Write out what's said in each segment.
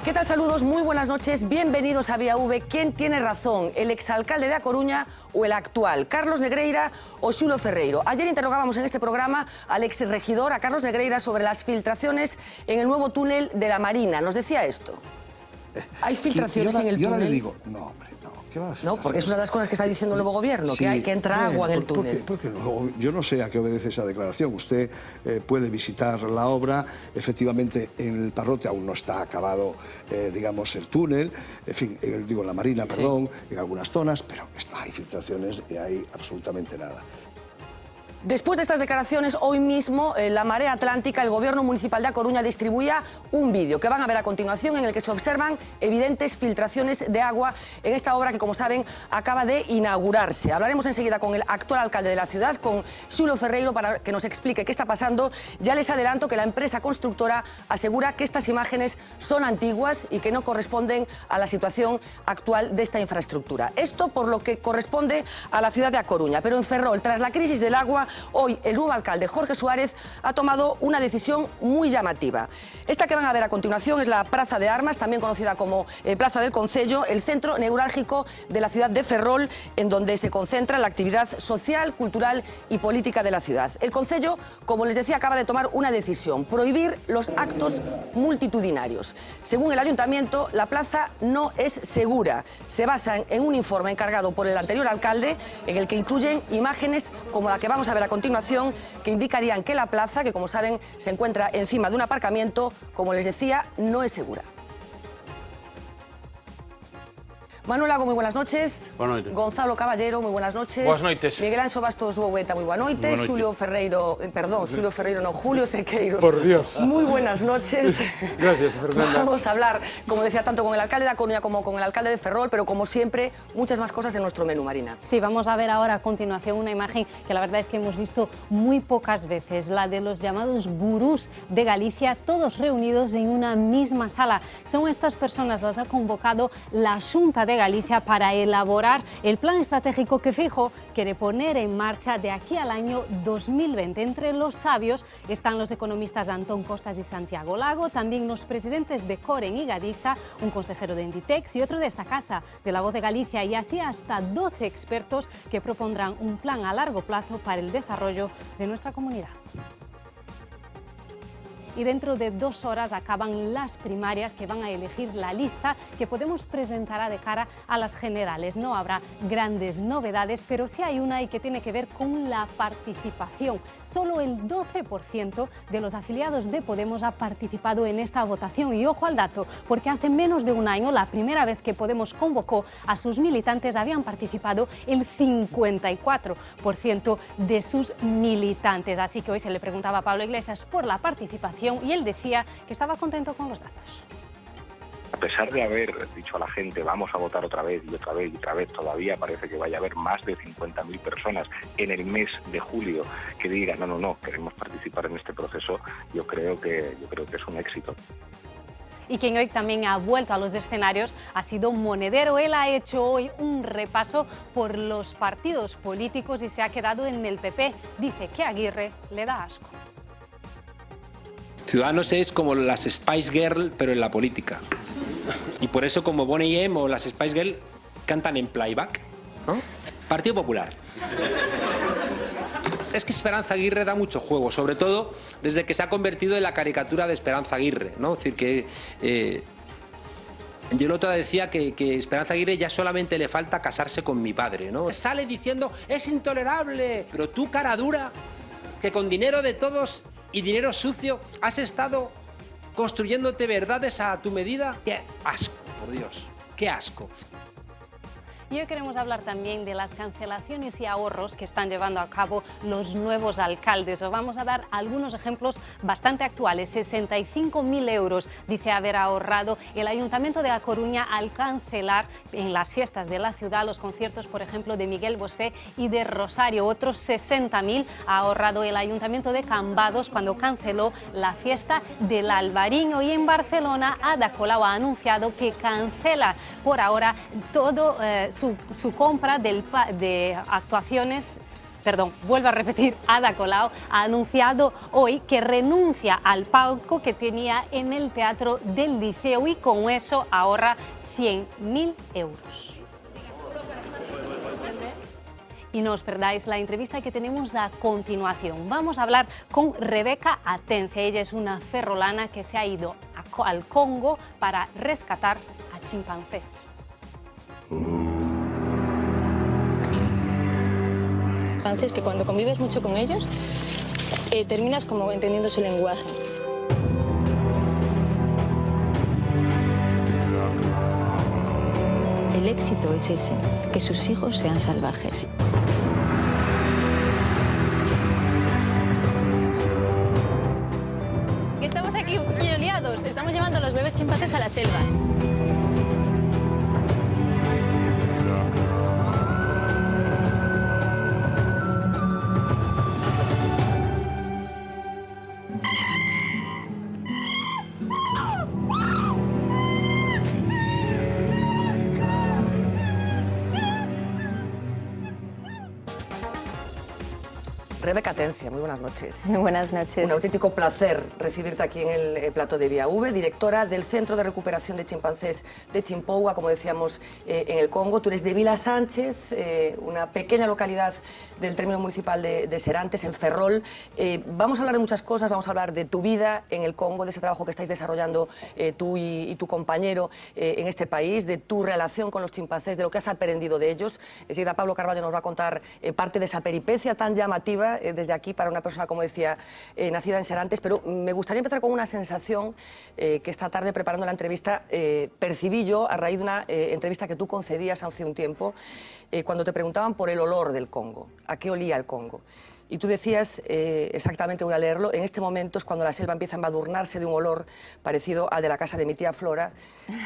¿Qué tal? Saludos, muy buenas noches, bienvenidos a Vía V. ¿Quién tiene razón, el exalcalde de A Coruña o el actual, Carlos Negreira o Xulo Ferreiro? Ayer interrogábamos en este programa al exregidor, a Carlos Negreira, sobre las filtraciones en el nuevo túnel de la Marina. Nos decía esto. ¿Hay filtraciones en el túnel? Yo ahora le digo, no, hombre, no. ¿Qué va a no, porque es una de las cosas que está diciendo el nuevo gobierno, sí, que entra agua en el túnel. Porque no, yo no sé a qué obedece esa declaración. Usted puede visitar la obra, efectivamente en el Parrote aún no está acabado, digamos, el túnel, en fin, digo la Marina, perdón, en algunas zonas, pero no hay filtraciones y hay absolutamente nada. Después de estas declaraciones, hoy mismo la Marea Atlántica, el Gobierno Municipal de A Coruña, distribuía un vídeo que van a ver a continuación en el que se observan evidentes filtraciones de agua en esta obra que, como saben, acaba de inaugurarse. Hablaremos enseguida con el actual alcalde de la ciudad, con Xulo Ferreiro, para que nos explique qué está pasando. Ya les adelanto que la empresa constructora asegura que estas imágenes son antiguas y que no corresponden a la situación actual de esta infraestructura. Esto por lo que corresponde a la ciudad de A Coruña. Pero en Ferrol, tras la crisis del agua, hoy el nuevo alcalde, Jorge Suárez, ha tomado una decisión muy llamativa. Esta que van a ver a continuación es la Praza de Armas, también conocida como Plaza del Concello, el centro neurálgico de la ciudad de Ferrol, en donde se concentra la actividad social, cultural y política de la ciudad. El Concello, como les decía, acaba de tomar una decisión: prohibir los actos multitudinarios. Según el ayuntamiento, la plaza no es segura. Se basan en un informe encargado por el anterior alcalde, en el que incluyen imágenes como la que vamos a ver a continuación, que indicarían que la plaza, que como saben se encuentra encima de un aparcamiento, como les decía, no es segura. Manuel Lago, muy buenas noches. Buenas noches. Gonzalo Caballero, muy buenas noches. Buenas noches. Miguel Anxo Bastos Boueta, muy buenas noches. Julio Ferreiro, Julio Sequeiros. Por Dios. Muy buenas noches. Gracias, Fernanda. Vamos a hablar, como decía, tanto con el alcalde de A Coruña como con el alcalde de Ferrol, pero como siempre, muchas más cosas en nuestro menú, Marina. Sí, vamos a ver ahora a continuación una imagen que la verdad es que hemos visto muy pocas veces, la de los llamados gurús de Galicia, todos reunidos en una misma sala. Son estas personas, las ha convocado la Xunta de Galicia para elaborar el plan estratégico que Feijóo quiere poner en marcha de aquí al año 2020. Entre los sabios están los economistas Antón Costas y Santiago Lago, también los presidentes de Coren y Gadisa, un consejero de Inditex y otro de esta casa, de La Voz de Galicia, y así hasta 12 expertos que propondrán un plan a largo plazo para el desarrollo de nuestra comunidad. Y dentro de 2 horas acaban las primarias que van a elegir la lista que Podemos presentará de cara a las generales. No habrá grandes novedades, pero sí hay una y que tiene que ver con la participación. Solo el 12% de los afiliados de Podemos ha participado en esta votación. Y ojo al dato, porque hace menos de un año, la primera vez que Podemos convocó a sus militantes, habían participado el 54% de sus militantes. Así que hoy se le preguntaba a Pablo Iglesias por la participación y él decía que estaba contento con los datos. A pesar de haber dicho a la gente vamos a votar otra vez y otra vez y otra vez, todavía parece que vaya a haber más de 50.000 personas en el mes de julio que digan no, queremos participar en este proceso. Yo creo que es un éxito. Y quien hoy también ha vuelto a los escenarios ha sido Monedero. Él ha hecho hoy un repaso por los partidos políticos y se ha quedado en el PP. Dice que a Aguirre le da asco. Ciudadanos es como las Spice Girl, pero en la política. Y por eso, como Boney M o las Spice Girl cantan en playback, ¿no? Partido Popular. Es que Esperanza Aguirre da mucho juego, sobre todo desde que se ha convertido en la caricatura de Esperanza Aguirre, ¿no? Es decir, que yo el otro día decía que Esperanza Aguirre ya solamente le falta casarse con mi padre, ¿no? Sale diciendo, es intolerable, pero tú, cara dura, que con dinero de todos y dinero sucio has estado construyéndote verdades a tu medida. ¡Qué asco, por Dios! ¡Qué asco! Y hoy queremos hablar también de las cancelaciones y ahorros que están llevando a cabo los nuevos alcaldes. Os vamos a dar algunos ejemplos bastante actuales. 65.000 euros dice haber ahorrado el Ayuntamiento de A Coruña al cancelar en las fiestas de la ciudad los conciertos, por ejemplo, de Miguel Bosé y de Rosario. Otros 60.000 ha ahorrado el Ayuntamiento de Cambados cuando canceló la fiesta del Albariño. Y en Barcelona, Ada Colau ha anunciado que cancela por ahora todo su compra de actuaciones vuelvo a repetir, Ada Colau ha anunciado hoy que renuncia al palco que tenía en el Teatro del Liceo y con eso ahorra 100.000 euros. Y no os perdáis la entrevista que tenemos a continuación. Vamos a hablar con Rebeca Atencia. Ella es una ferrolana que se ha ido al Congo para rescatar a chimpancés. Entonces, que cuando convives mucho con ellos, terminas como entendiendo su lenguaje. El éxito es ese, que sus hijos sean salvajes. Estamos aquí un poquillo liados, estamos llevando a los bebés chimpancés a la selva. Rebeca Atencia, muy buenas noches. Muy buenas noches. Un auténtico placer recibirte aquí en el plató de Vía V, directora del Centro de Recuperación de Chimpancés de Chimpoua, como decíamos, en el Congo. Tú eres de Vila Sánchez, una pequeña localidad del término municipal de Serantes, en Ferrol. Vamos a hablar de muchas cosas, vamos a hablar de tu vida en el Congo, de ese trabajo que estáis desarrollando tú y tu compañero en este país, de tu relación con los chimpancés, de lo que has aprendido de ellos. Enseguida Pablo Carballo nos va a contar parte de esa peripecia tan llamativa desde aquí para una persona, como decía, nacida en Serantes, pero me gustaría empezar con una sensación que esta tarde, preparando la entrevista, percibí yo a raíz de una entrevista que tú concedías hace un tiempo, cuando te preguntaban por el olor del Congo, a qué olía el Congo. Y tú decías, exactamente voy a leerlo, en este momento es cuando la selva empieza a embadurnarse de un olor parecido al de la casa de mi tía Flora,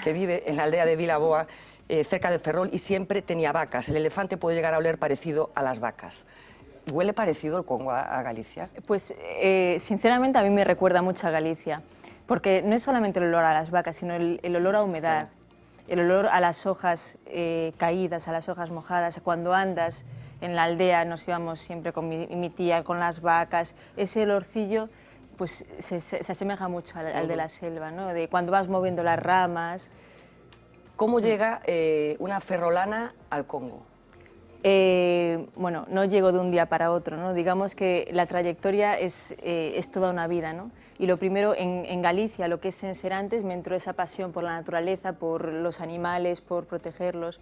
que vive en la aldea de Vilaboa, cerca de Ferrol, y siempre tenía vacas. El elefante puede llegar a oler parecido a las vacas. ¿Huele parecido el Congo a Galicia? Pues sinceramente a mí me recuerda mucho a Galicia, porque no es solamente el olor a las vacas, sino el olor a humedad, el olor a las hojas caídas, a las hojas mojadas. Cuando andas en la aldea, nos íbamos siempre con mi tía, con las vacas, ese olorcillo pues se asemeja mucho al de la selva, ¿no? De cuando vas moviendo las ramas. ¿Cómo llega una ferrolana al Congo? Bueno, no llego de un día para otro, ¿no? Digamos que la trayectoria es toda una vida, ¿no? Y lo primero, en Galicia, lo que es en Serantes, me entró esa pasión por la naturaleza, por los animales, por protegerlos,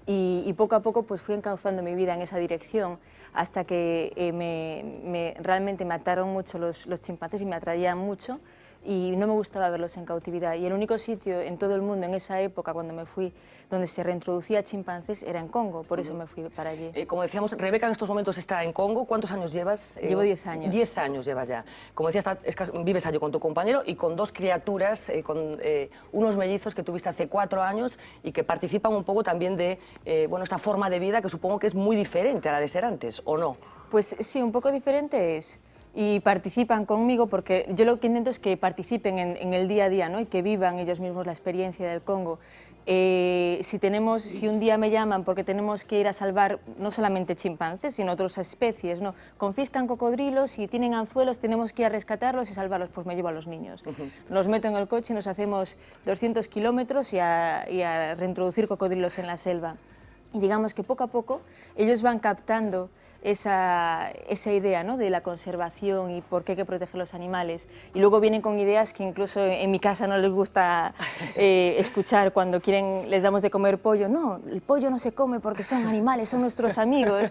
y poco a poco pues fui encauzando mi vida en esa dirección, hasta que realmente me ataron mucho los chimpancés y me atraían mucho, y no me gustaba verlos en cautividad. Y el único sitio en todo el mundo en esa época, cuando me fui, donde se reintroducía chimpancés, era en Congo, por eso me fui para allí. Como decíamos, Rebeca en estos momentos está en Congo. ¿Cuántos años llevas? Llevo 10 años. 10 años llevas ya. Como decías, vives allí con tu compañero y con dos criaturas, con unos mellizos que tuviste hace 4 años y que participan un poco también de bueno, esta forma de vida que supongo que es muy diferente a la de Serantes, ¿o no? Pues sí, un poco diferente es. Y participan conmigo porque yo lo que intento es que participen en el día a día, ¿no? Y que vivan ellos mismos la experiencia del Congo. Si un día me llaman porque tenemos que ir a salvar no solamente chimpancés, sino otras especies, ¿no? Confiscan cocodrilos y tienen anzuelos, tenemos que ir a rescatarlos y salvarlos, pues me llevo a los niños. Los meto en el coche y nos hacemos 200 kilómetros y a reintroducir cocodrilos en la selva. Y digamos que poco a poco ellos van captando esa idea, ¿no? De la conservación y por qué hay que proteger los animales. Y luego vienen con ideas que incluso en mi casa no les gusta escuchar cuando les damos de comer pollo. No, el pollo no se come porque son animales, son nuestros amigos.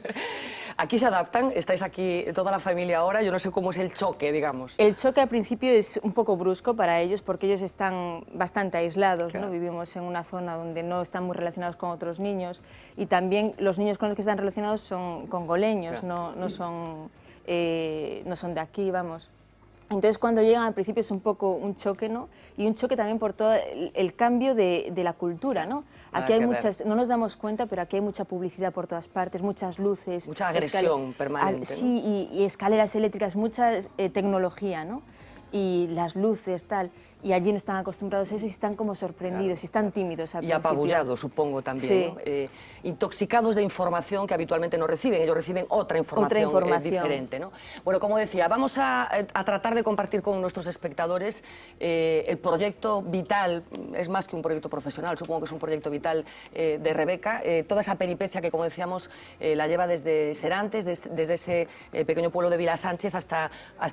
Aquí se adaptan, estáis aquí toda la familia ahora, yo no sé cómo es el choque, digamos. El choque al principio es un poco brusco para ellos porque ellos están bastante aislados, claro. ¿No? Vivimos en una zona donde no están muy relacionados con otros niños y también los niños con los que están relacionados son congoleños. Claro. No son de aquí, vamos. Entonces, cuando llegan, al principio es un poco un choque, ¿no? Y un choque también por todo el cambio de la cultura, ¿no? Aquí hay muchas, no nos damos cuenta, pero aquí hay mucha publicidad por todas partes, muchas luces. Mucha agresión permanente, ¿no? Sí, y escaleras eléctricas, mucha tecnología, ¿no? Y las luces, tal. y allí no están acostumbrados a eso y están como sorprendidos y están tímidos al Y principio. apabullados, supongo, también, Sí. ¿no? Intoxicados de información que habitualmente no reciben. Ellos reciben otra información. Diferente, ¿no? Bueno, como decía, vamos a tratar de compartir con nuestros espectadores el proyecto vital, es más que un proyecto profesional, supongo que es un proyecto vital de Rebeca, toda esa peripecia que, como decíamos, la lleva desde Serantes, desde ese pequeño pueblo de Vila Sánchez hasta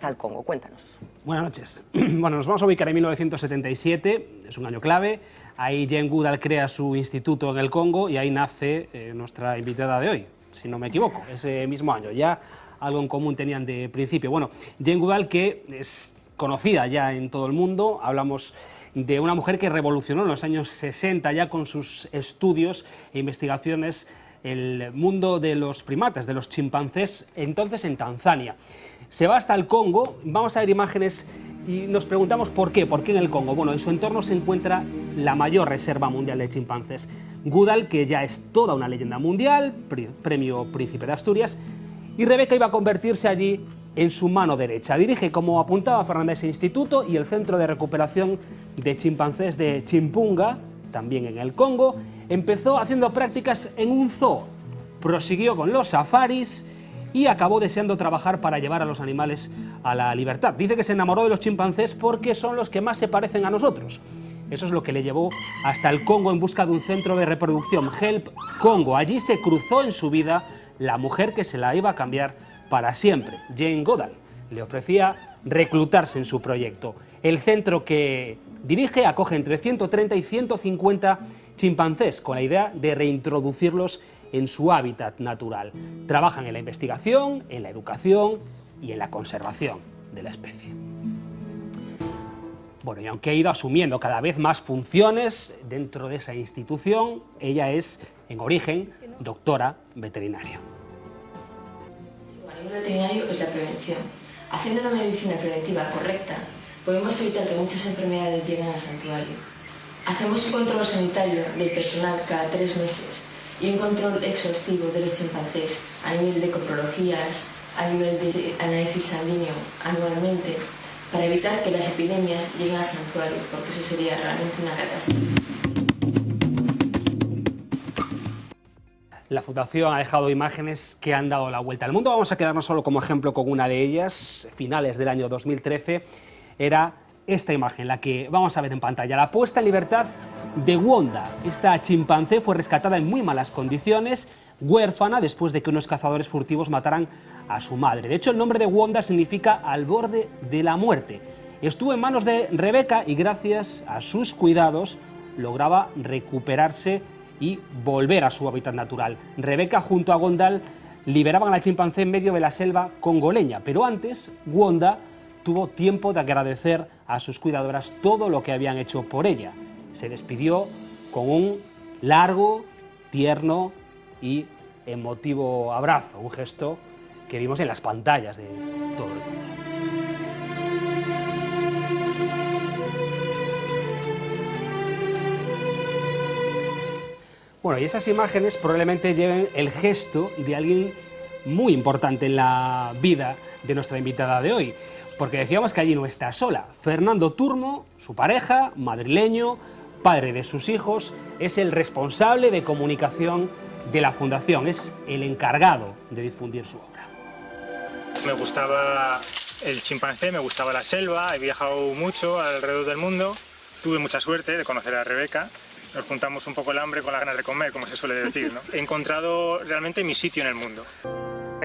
el Congo. Cuéntanos. Buenas noches. Bueno, nos vamos a ubicar en 1977, es un año clave. Ahí Jane Goodall crea su instituto en el Congo y ahí nace nuestra invitada de hoy, si no me equivoco, ese mismo año. Ya algo en común tenían de principio. Bueno, Jane Goodall, que es conocida ya en todo el mundo, hablamos de una mujer que revolucionó en los años 60 ya con sus estudios e investigaciones el mundo de los primates, de los chimpancés, entonces en Tanzania. Se va hasta el Congo, vamos a ver imágenes y nos preguntamos por qué en el Congo. Bueno, en su entorno se encuentra la mayor reserva mundial de chimpancés. Goodall, que ya es toda una leyenda mundial, premio Príncipe de Asturias, y Rebeca iba a convertirse allí en su mano derecha. Dirige, como apuntaba Fernanda, ese instituto y el Centro de Recuperación de Chimpancés de Chimpunga, también en el Congo. Empezó haciendo prácticas en un zoo, prosiguió con los safaris y acabó deseando trabajar para llevar a los animales a la libertad. Dice que se enamoró de los chimpancés porque son los que más se parecen a nosotros. Eso es lo que le llevó hasta el Congo en busca de un centro de reproducción, Help Congo. Allí se cruzó en su vida la mujer que se la iba a cambiar para siempre, Jane Goodall. Le ofrecía reclutarse en su proyecto. El centro que dirige acoge entre 130 y 150 chimpancés con la idea de reintroducirlos en su hábitat natural. Trabajan en la investigación, en la educación y en la conservación de la especie. Bueno, y aunque ha ido asumiendo cada vez más funciones dentro de esa institución, ella es, en origen, doctora veterinaria. A nivel veterinario es la prevención. Haciendo la medicina preventiva correcta, podemos evitar que muchas enfermedades lleguen al santuario. Hacemos un control sanitario del personal cada 3 meses y un control exhaustivo de los chimpancés a nivel de coprologías, a nivel de análisis sanguíneo anualmente, para evitar que las epidemias lleguen al santuario, porque eso sería realmente una catástrofe. La Fundación ha dejado imágenes que han dado la vuelta al mundo. Vamos a quedarnos solo como ejemplo con una de ellas. Finales del año 2013 era esta imagen, la que vamos a ver en pantalla. La puesta en libertad de Wanda. Esta chimpancé fue rescatada en muy malas condiciones, huérfana, después de que unos cazadores furtivos mataran a su madre. De hecho, el nombre de Wanda significa al borde de la muerte. Estuvo en manos de Rebeca y gracias a sus cuidados lograba recuperarse y volver a su hábitat natural. Rebeca junto a Goodall liberaban a la chimpancé en medio de la selva congoleña, pero antes Wanda tuvo tiempo de agradecer a sus cuidadoras todo lo que habían hecho por ella. Se despidió con un largo, tierno y emotivo abrazo, un gesto que vimos en las pantallas de todo el mundo. Bueno, y esas imágenes probablemente lleven el gesto de alguien muy importante en la vida de nuestra invitada de hoy, porque decíamos que allí no está sola. Fernando Turmo, su pareja, madrileño, padre de sus hijos, es el responsable de comunicación de la Fundación, es el encargado de difundir su obra. Me gustaba el chimpancé, me gustaba la selva, he viajado mucho alrededor del mundo, tuve mucha suerte de conocer a Rebeca. Nos juntamos un poco el hambre con las ganas de comer, como se suele decir, ¿no? He encontrado realmente mi sitio en el mundo.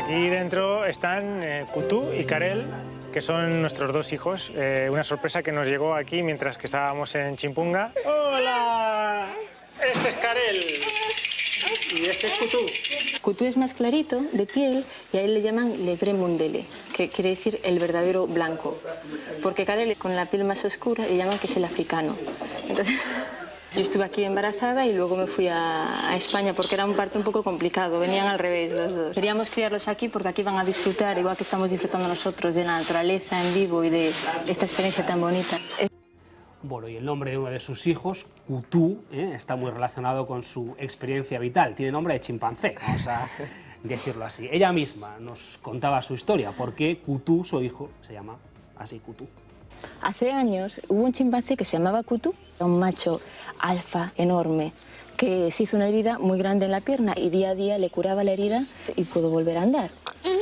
Aquí dentro están Kutu y Karel, que son nuestros 2 hijos. Una sorpresa que nos llegó aquí mientras que estábamos en Chimpunga. ¡Hola! Este es Karel y este es Kutu. Kutu es más clarito de piel y a él le llaman le vrai mundele, que quiere decir el verdadero blanco. Porque Karel, con la piel más oscura, le llaman que es el africano. Entonces, yo estuve aquí embarazada y luego me fui a España porque era un parto un poco complicado, venían al revés los dos. Queríamos criarlos aquí porque aquí van a disfrutar, igual que estamos disfrutando nosotros, de la naturaleza en vivo y de esta experiencia tan bonita. Bueno, y el nombre de uno de sus hijos, Kutu, está muy relacionado con su experiencia vital. Tiene nombre de chimpancé, vamos a decirlo así. Ella misma nos contaba su historia, porque Kutu, su hijo, se llama así, Kutu. Hace años hubo un chimpancé que se llamaba Kutu, un macho alfa enorme, que se hizo una herida muy grande en la pierna y día a día le curaba la herida y pudo volver a andar.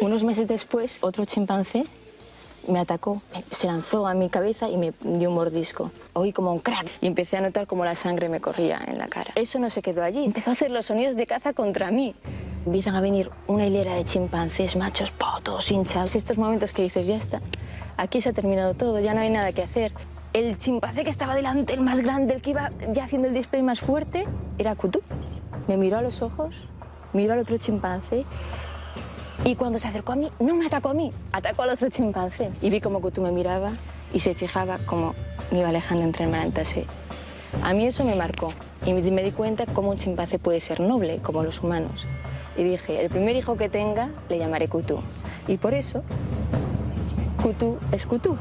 Unos meses después, otro chimpancé me atacó, se lanzó a mi cabeza y me dio un mordisco. Oí como un crack y empecé a notar como la sangre me corría en la cara. Eso no se quedó allí, empezó a hacer los sonidos de caza contra mí. Empiezan a venir una hilera de chimpancés machos, todos hinchados. Estos momentos que dices, ya está, aquí se ha terminado todo, ya no hay nada que hacer. El chimpancé que estaba delante, el más grande, el que iba ya haciendo el display más fuerte, era Kutu. Me miró a los ojos, miró al otro chimpancé y cuando se acercó a mí, no me atacó a mí, atacó al otro chimpancé. Y vi como Kutu me miraba y se fijaba cómo me iba alejando entre el marantase. A mí eso me marcó y me di cuenta cómo un chimpancé puede ser noble, como los humanos. Y dije, el primer hijo que tenga le llamaré Kutu. Y por eso, Kutu es Kutu.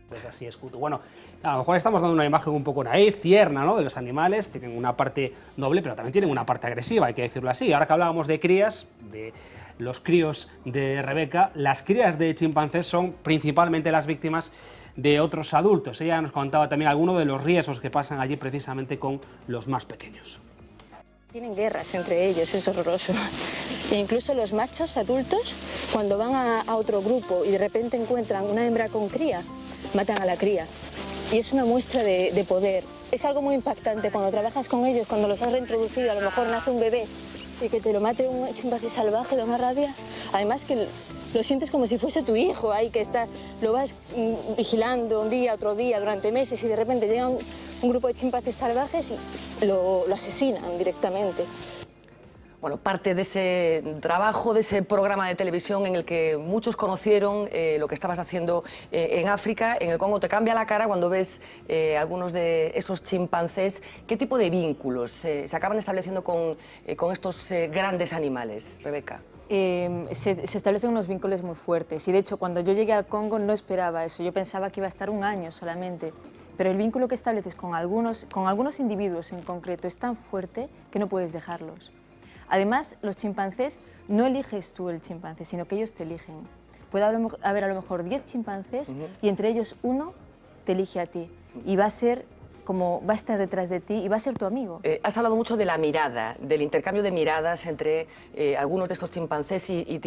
Pues así es, Kutu. Bueno, a lo mejor estamos dando una imagen un poco naif, tierna, ¿no?, de los animales. Tienen una parte noble, pero también tienen una parte agresiva, hay que decirlo así. Ahora que hablábamos de crías, de los críos de Rebeca, las crías de chimpancés son principalmente las víctimas de otros adultos. Ella nos contaba también algunos de los riesgos que pasan allí precisamente con los más pequeños. Tienen guerras entre ellos, es horroroso. E incluso los machos adultos, cuando van a otro grupo y de repente encuentran una hembra con cría, matan a la cría. Y es una muestra de poder. Es algo muy impactante cuando trabajas con ellos, cuando los has reintroducido, a lo mejor nace un bebé y que te lo mate un chimpancé salvaje de una rabia. Además que lo sientes como si fuese tu hijo, ahí que está, lo vas vigilando un día, otro día, durante meses y de repente llega un grupo de chimpancés salvajes y lo asesinan directamente. Bueno, parte de ese trabajo, de ese programa de televisión en el que muchos conocieron lo que estabas haciendo en África, en el Congo, te cambia la cara cuando ves algunos de esos chimpancés. ¿Qué tipo de vínculos se acaban estableciendo con estos grandes animales, Rebeca? Se establecen unos vínculos muy fuertes y de hecho cuando yo llegué al Congo no esperaba eso, yo pensaba que iba a estar un año solamente, pero el vínculo que estableces con algunos individuos en concreto es tan fuerte que no puedes dejarlos. Además, los chimpancés, no eliges tú el chimpancé, sino que ellos te eligen. Puede haber a lo mejor 10 chimpancés y entre ellos uno te elige a ti y va a estar detrás de ti y va a ser tu amigo. Has hablado mucho de la mirada, del intercambio de miradas entre algunos de estos chimpancés y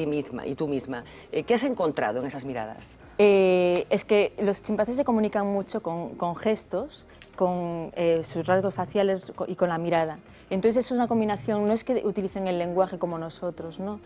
tú misma. ¿Qué has encontrado en esas miradas? Es que los chimpancés se comunican mucho con gestos, con sus rasgos faciales y con la mirada. Entonces es una combinación, no es que utilicen el lenguaje como nosotros, ¿no?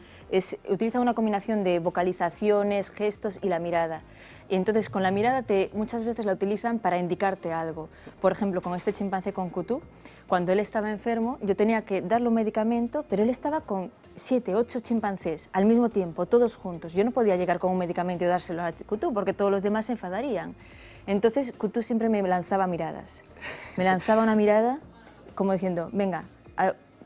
Utilizan una combinación de vocalizaciones, gestos y la mirada. Y entonces con la mirada muchas veces la utilizan para indicarte algo. Por ejemplo, con este chimpancé con Kutu, cuando él estaba enfermo, yo tenía que darle un medicamento, pero él estaba con 7, 8 chimpancés al mismo tiempo, todos juntos. Yo no podía llegar con un medicamento y dárselo a Kutu porque todos los demás se enfadarían. Entonces Kutu siempre me lanzaba miradas. Me lanzaba una mirada como diciendo, venga,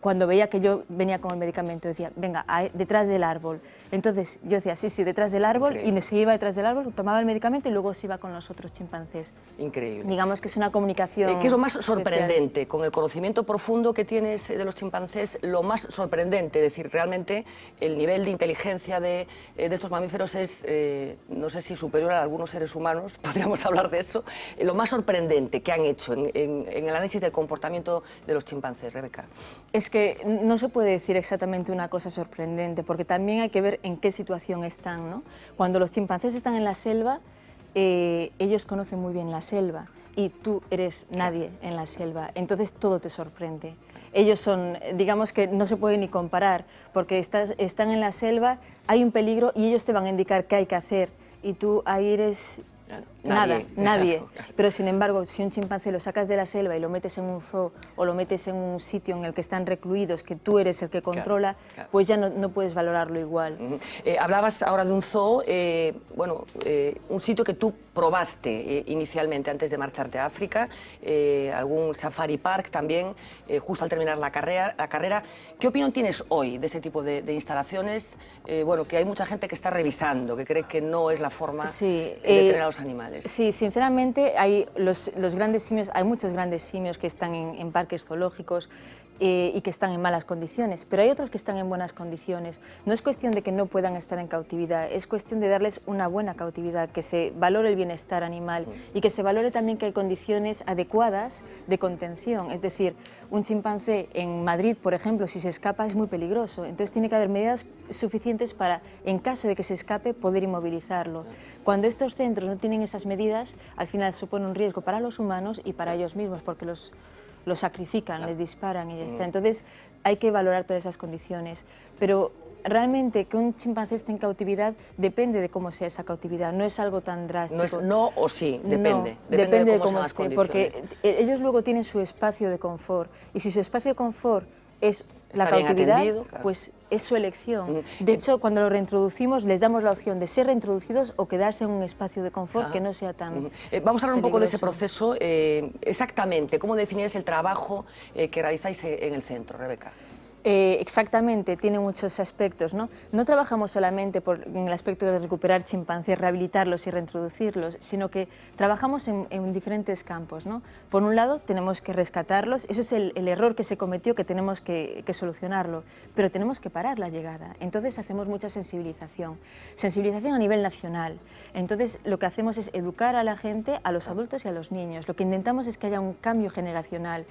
cuando veía que yo venía con el medicamento, decía, venga, detrás del árbol. Entonces yo decía, sí, detrás del árbol, y se iba detrás del árbol, tomaba el medicamento y luego se iba con los otros chimpancés. Increíble. Digamos que es una comunicación... ¿Qué es lo más sorprendente? especial. Con el conocimiento profundo que tienes de los chimpancés, lo más sorprendente, es decir, realmente el nivel de inteligencia de estos mamíferos es, no sé si superior a algunos seres humanos, podríamos hablar de eso. Lo más sorprendente que han hecho en el análisis del comportamiento de los chimpancés, Rebeca. Es que no se puede decir exactamente una cosa sorprendente, porque también hay que ver en qué situación están, ¿no? Cuando los chimpancés están en la selva, ellos conocen muy bien la selva y tú eres nadie en la selva, entonces todo te sorprende. Ellos son, digamos que no se puede ni comparar, porque están en la selva, hay un peligro y ellos te van a indicar qué hay que hacer y tú ahí eres... Nadie. Pero sin embargo, si un chimpancé lo sacas de la selva y lo metes en un zoo o lo metes en un sitio en el que están recluidos, que tú eres el que controla, pues ya no puedes valorarlo igual. Hablabas ahora de un zoo, un sitio que tú probaste inicialmente antes de marcharte a África, algún safari park también, justo al terminar la carrera. ¿Qué opinión tienes hoy de ese tipo de instalaciones? Que hay mucha gente que está revisando, que cree que no es la forma de tener a los animales. Sí, sinceramente hay los grandes simios, hay muchos grandes simios que están en parques zoológicos y que están en malas condiciones, pero hay otros que están en buenas condiciones. No es cuestión de que no puedan estar en cautividad, es cuestión de darles una buena cautividad, que se valore el bienestar animal y que se valore también que hay condiciones adecuadas de contención. Es decir, un chimpancé en Madrid, por ejemplo, si se escapa es muy peligroso, entonces tiene que haber medidas suficientes para, en caso de que se escape, poder inmovilizarlo. Cuando estos centros no tienen esas medidas, al final supone un riesgo para los humanos y para ellos mismos, porque los sacrifican, les disparan y ya está. Entonces hay que valorar todas esas condiciones, pero realmente que un chimpancé esté en cautividad depende de cómo sea esa cautividad, no es algo tan drástico. No es no o sí, depende. No, depende de cómo sean las esté, condiciones. porque ellos luego tienen su espacio de confort, y si su espacio de confort es la Está bien cautividad, atendido, claro. pues es su elección. De hecho, cuando lo reintroducimos, les damos la opción de ser reintroducidos o quedarse en un espacio de confort que no sea tan Vamos a hablar un poco de ese peligroso. proceso. Exactamente, ¿cómo definíais el trabajo que realizáis en el centro, Rebeca? Exactamente, tiene muchos aspectos, ¿no? No trabajamos solamente en el aspecto de recuperar chimpancés, rehabilitarlos y reintroducirlos, sino que trabajamos en diferentes campos, ¿no? Por un lado, tenemos que rescatarlos, eso es el error que se cometió, que tenemos que solucionarlo, pero tenemos que parar la llegada. Entonces hacemos mucha sensibilización a nivel nacional. Entonces lo que hacemos es educar a la gente, a los adultos y a los niños. Lo que intentamos es que haya un cambio generacional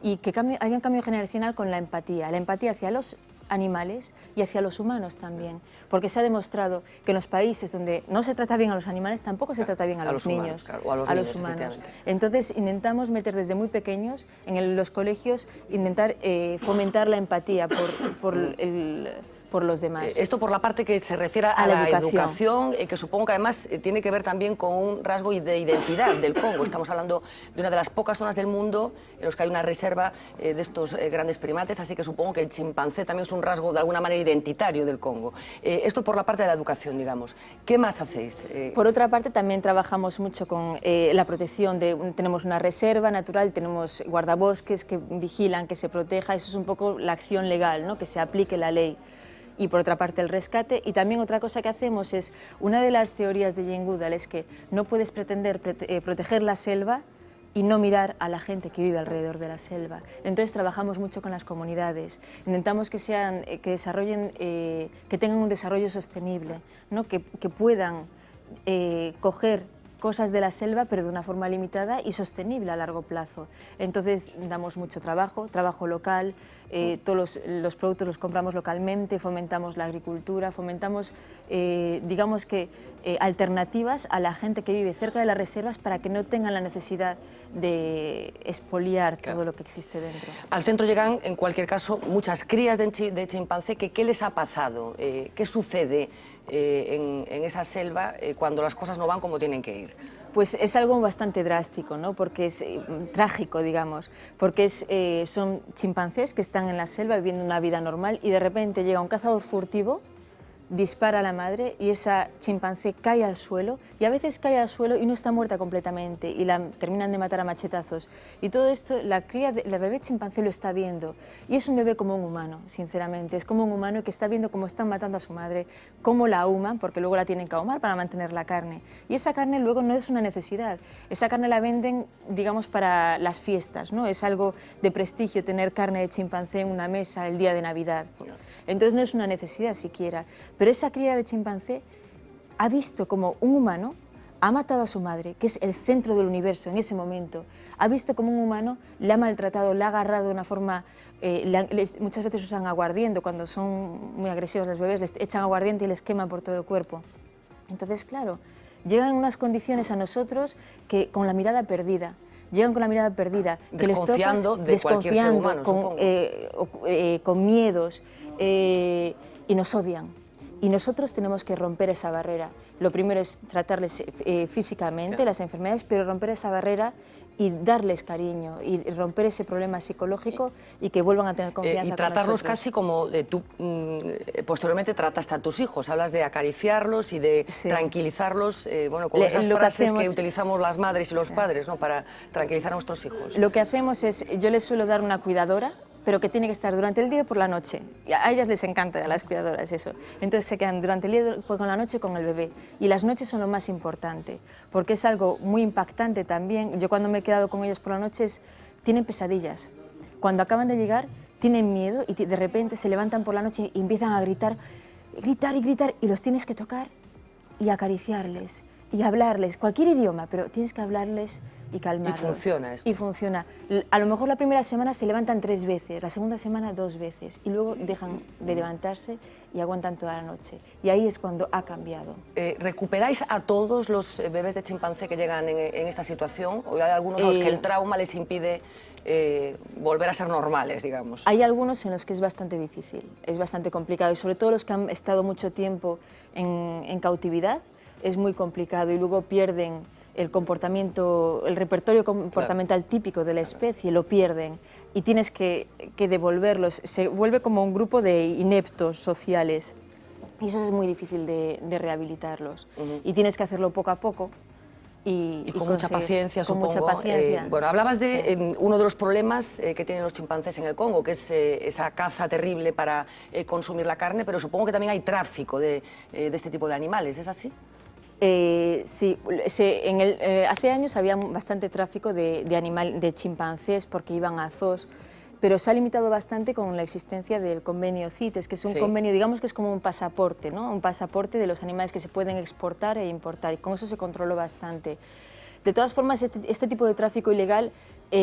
y que haya un cambio generacional con la empatía hacia los animales y hacia los humanos también, porque se ha demostrado que en los países donde no se trata bien a los animales tampoor se trata bien a los niños, humanos, claro, o a los niños. Entonces intentamos meter desde muy pequeños en los colegios, intentar fomentar la empatía por los demás. Esto por la parte que se refiere a la educación, que supongo que además tiene que ver también con un rasgo de identidad del Congo. Estamos hablando de una de las pocas zonas del mundo en los que hay una reserva de estos grandes primates, así que supongo que el chimpancé también es un rasgo de alguna manera identitario del Congo. Esto por la parte de la educación, digamos. ¿Qué más hacéis? Por otra parte, también trabajamos mucho con la protección. Tenemos una reserva natural, tenemos guardabosques que vigilan, que se proteja. Eso es un poco la acción legal, ¿no? Que se aplique la ley. Y por otra parte el rescate, y también otra cosa que hacemos es, una de las teorías de Jane Goodall es que no puedes pretender proteger la selva y no mirar a la gente que vive alrededor de la selva. Entonces trabajamos mucho con las comunidades, intentamos que desarrollen, que tengan un desarrollo sostenible, ¿no? que puedan coger cosas de la selva, pero de una forma limitada y sostenible a largo plazo. Entonces damos mucho trabajo local, todos los productos los compramos localmente, fomentamos la agricultura, fomentamos, digamos que, alternativas a la gente que vive cerca de las reservas para que no tengan la necesidad de expoliar todo lo que existe dentro. Al centro llegan, en cualquier caso, muchas crías de chimpancé. ¿Qué les ha pasado? ¿Qué sucede en esa selva cuando las cosas no van como tienen que ir? Pues es algo bastante drástico, ¿no? Porque es trágico, digamos, porque son chimpancés que están en la selva viviendo una vida normal y de repente llega un cazador furtivo, dispara a la madre y esa chimpancé cae al suelo, y a veces cae al suelo y no está muerta completamente y la terminan de matar a machetazos. Y todo esto la bebé chimpancé lo está viendo, y es un bebé como un humano, sinceramente, es como un humano que está viendo cómo están matando a su madre, cómo la ahuman, porque luego la tienen que ahumar para mantener la carne, y esa carne luego no es una necesidad, esa carne la venden, digamos, para las fiestas, ¿no? Es algo de prestigio tener carne de chimpancé en una mesa el día de Navidad. Entonces no es una necesidad siquiera, pero esa cría de chimpancé ha visto como un humano ha matado a su madre, que es el centro del universo en ese momento, ha visto como un humano le ha maltratado, le ha agarrado de una forma, muchas veces usan aguardiente, cuando son muy agresivos los bebés, les echan aguardiente y les queman por todo el cuerpo. Entonces, claro, llegan en unas condiciones a nosotros que con la mirada perdida. Llegan con la mirada perdida, desconfiando de cualquier ser humano, con miedos, y nos odian. Y nosotros tenemos que romper esa barrera. Lo primero es tratarles físicamente, las enfermedades, pero romper esa barrera y darles cariño y romper ese problema psicológico y que vuelvan a tener confianza y con tratarlos nosotros. casi como tú posteriormente trataste a tus hijos. Hablas de acariciarlos y de tranquilizarlos, bueno, con esas frases que utilizamos las madres y los padres, ¿no? Para tranquilizar a nuestros hijos. Lo que hacemos es, yo les suelo dar una cuidadora, pero que tiene que estar durante el día y por la noche. Y a ellas les encanta, a las cuidadoras, eso. Entonces se quedan durante el día y por la noche con el bebé. Y las noches son lo más importante, porque es algo muy impactante también. Yo cuando me he quedado con ellos por la noche tienen pesadillas. Cuando acaban de llegar, tienen miedo y de repente se levantan por la noche y empiezan a gritar, gritar y gritar, y los tienes que tocar y acariciarles y hablarles, cualquier idioma, pero tienes que hablarles y calmarlos. Y funciona esto. Y funciona. A lo mejor la primera semana se levantan 3 veces, la segunda semana 2 veces, y luego dejan de levantarse y aguantan toda la noche. Y ahí es cuando ha cambiado. ¿Recuperáis a todos los bebés de chimpancé que llegan en esta situación? ¿O hay algunos a los que el trauma les impide volver a ser normales, digamos? Hay algunos en los que es bastante difícil, es bastante complicado, y sobre todo los que han estado mucho tiempo en cautividad, es muy complicado, y luego pierden el comportamiento, el repertorio comportamental típico de la especie, lo pierden, y tienes que devolverlos. Se vuelve como un grupo de ineptos sociales, y eso es muy difícil de rehabilitarlos. Y tienes que hacerlo poco a poco. Y con mucha paciencia, con supongo. Mucha paciencia. Bueno, hablabas de uno de los problemas que tienen los chimpancés en el Congo, que es esa caza terrible para consumir la carne, pero supongo que también hay tráfico de este tipo de animales, ¿es así? Sí, hace años había bastante tráfico de chimpancés porque iban a zoos, pero se ha limitado bastante con la existencia del convenio CITES, que es un convenio, digamos que es como un pasaporte, ¿no? Un pasaporte de los animales que se pueden exportar e importar, y con eso se controló bastante. De todas formas, este tipo de tráfico ilegal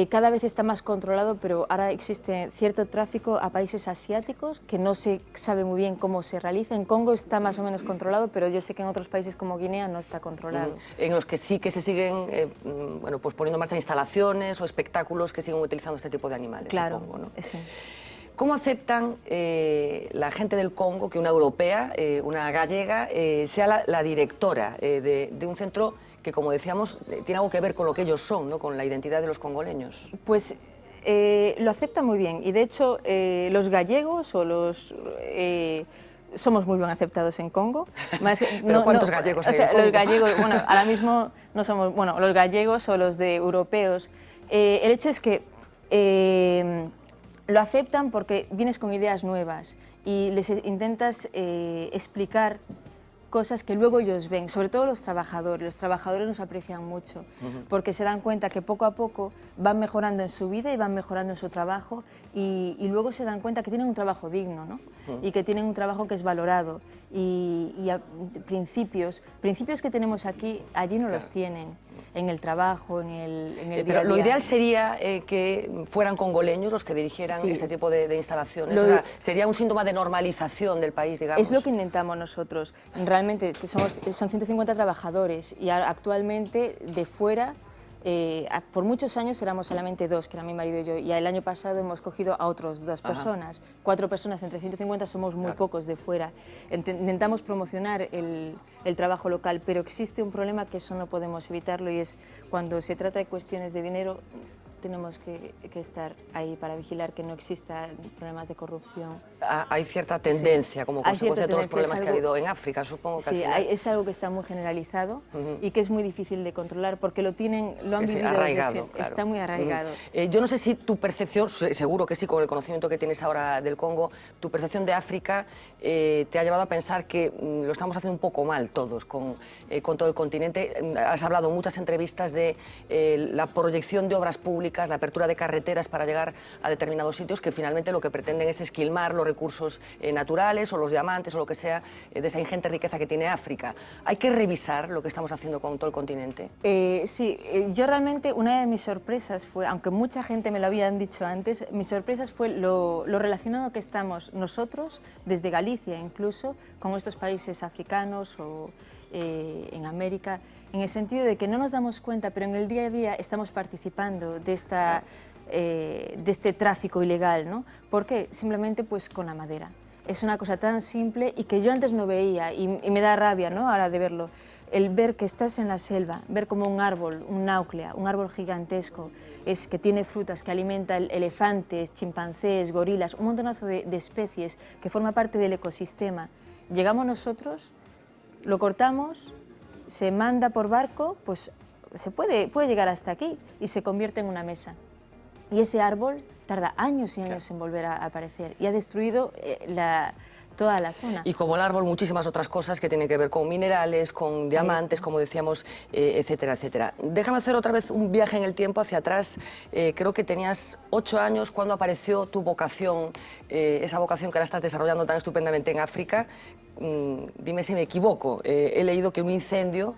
cada vez está más controlado, pero ahora existe cierto tráfico a países asiáticos que no se sabe muy bien cómo se realiza. En Congo está más o menos controlado, pero yo sé que en otros países como Guinea no está controlado. En los que sí que se siguen bueno, pues poniendo en marcha instalaciones o espectáculos que siguen utilizando este tipo de animales, claro, supongo, ¿no? Sí. ¿Cómo aceptan la gente del Congo que una europea, una gallega, sea la directora de un centro que, como decíamos, tiene algo que ver con lo que ellos son, ¿no? Con la identidad de los congoleños? Pues lo aceptan muy bien, y de hecho los gallegos o los... somos muy bien aceptados en Congo. ¿Pero cuántos gallegos hay en Congo? Los gallegos, bueno, ahora mismo no somos... Bueno, los gallegos o los de europeos. El hecho es que lo aceptan porque vienes con ideas nuevas y les intentas explicar cosas que luego ellos ven, sobre todo los trabajadores. Los trabajadores nos aprecian mucho, porque se dan cuenta que poco a poco van mejorando en su vida y van mejorando en su trabajo, y luego se dan cuenta que tienen un trabajo digno, ¿no? Y que tienen un trabajo que es valorado, y principios que tenemos aquí, allí no los tienen, en el trabajo, en el día a día. Pero lo ideal sería que fueran congoleños los que dirigieran este tipo de instalaciones. O sea, sería un síntoma de normalización del país, digamos. Es lo que intentamos nosotros. Realmente son 150 trabajadores, y actualmente de fuera, por muchos años éramos solamente 2, que era mi marido y yo, y el año pasado hemos cogido a otros 2 personas. 4 personas entre 150 somos muy pocos de fuera. Intentamos promocionar el trabajo local, pero existe un problema que eso no podemos evitarlo, y es cuando se trata de cuestiones de dinero, tenemos que estar ahí para vigilar que no existan problemas de corrupción. Hay cierta tendencia, como consecuencia de todos los problemas que ha habido en África, supongo que al final... es algo que está muy generalizado y que es muy difícil de controlar, porque lo han vivido arraigado, desde claro. Está muy arraigado. Yo no sé si tu percepción, seguro que sí, con el conocimiento que tienes ahora del Congo, tu percepción de África te ha llevado a pensar que lo estamos haciendo un poco mal todos con todo el continente. Has hablado en muchas entrevistas de la proyección de obras públicas, la apertura de carreteras para llegar a determinados sitios que finalmente lo que pretenden es esquilmar los recursos naturales o los diamantes o lo que sea de esa ingente riqueza que tiene África. ¿Hay que revisar lo que estamos haciendo con todo el continente? Sí, yo realmente una de mis sorpresas fue, aunque mucha gente me lo habían dicho antes, mis sorpresas fue lo relacionado que estamos nosotros, desde Galicia incluso, con estos países africanos o en América, en el sentido de que no nos damos cuenta, pero en el día a día estamos participando de este tráfico ilegal, ¿no? ¿Por qué? Simplemente pues con la madera. Es una cosa tan simple y que yo antes no veía, y me da rabia, ¿no?, ahora de verlo. El ver que estás en la selva, ver como un árbol, un náuclea, un árbol gigantesco, que tiene frutas, que alimenta elefantes, chimpancés, gorilas, un montonazo de especies que forma parte del ecosistema. Llegamos nosotros, lo cortamos, se manda por barco, pues se puede llegar hasta aquí y se convierte en una mesa. Y ese árbol tarda años y años en volver a aparecer, y ha destruido toda la zona. Y como el árbol, muchísimas otras cosas que tienen que ver con minerales, con diamantes, como decíamos, etcétera, etcétera. Déjame hacer otra vez un viaje en el tiempo hacia atrás. Creo que tenías 8 años cuando apareció tu vocación, esa vocación que ahora estás desarrollando tan estupendamente en África. Dime si me equivoco, he leído que un incendio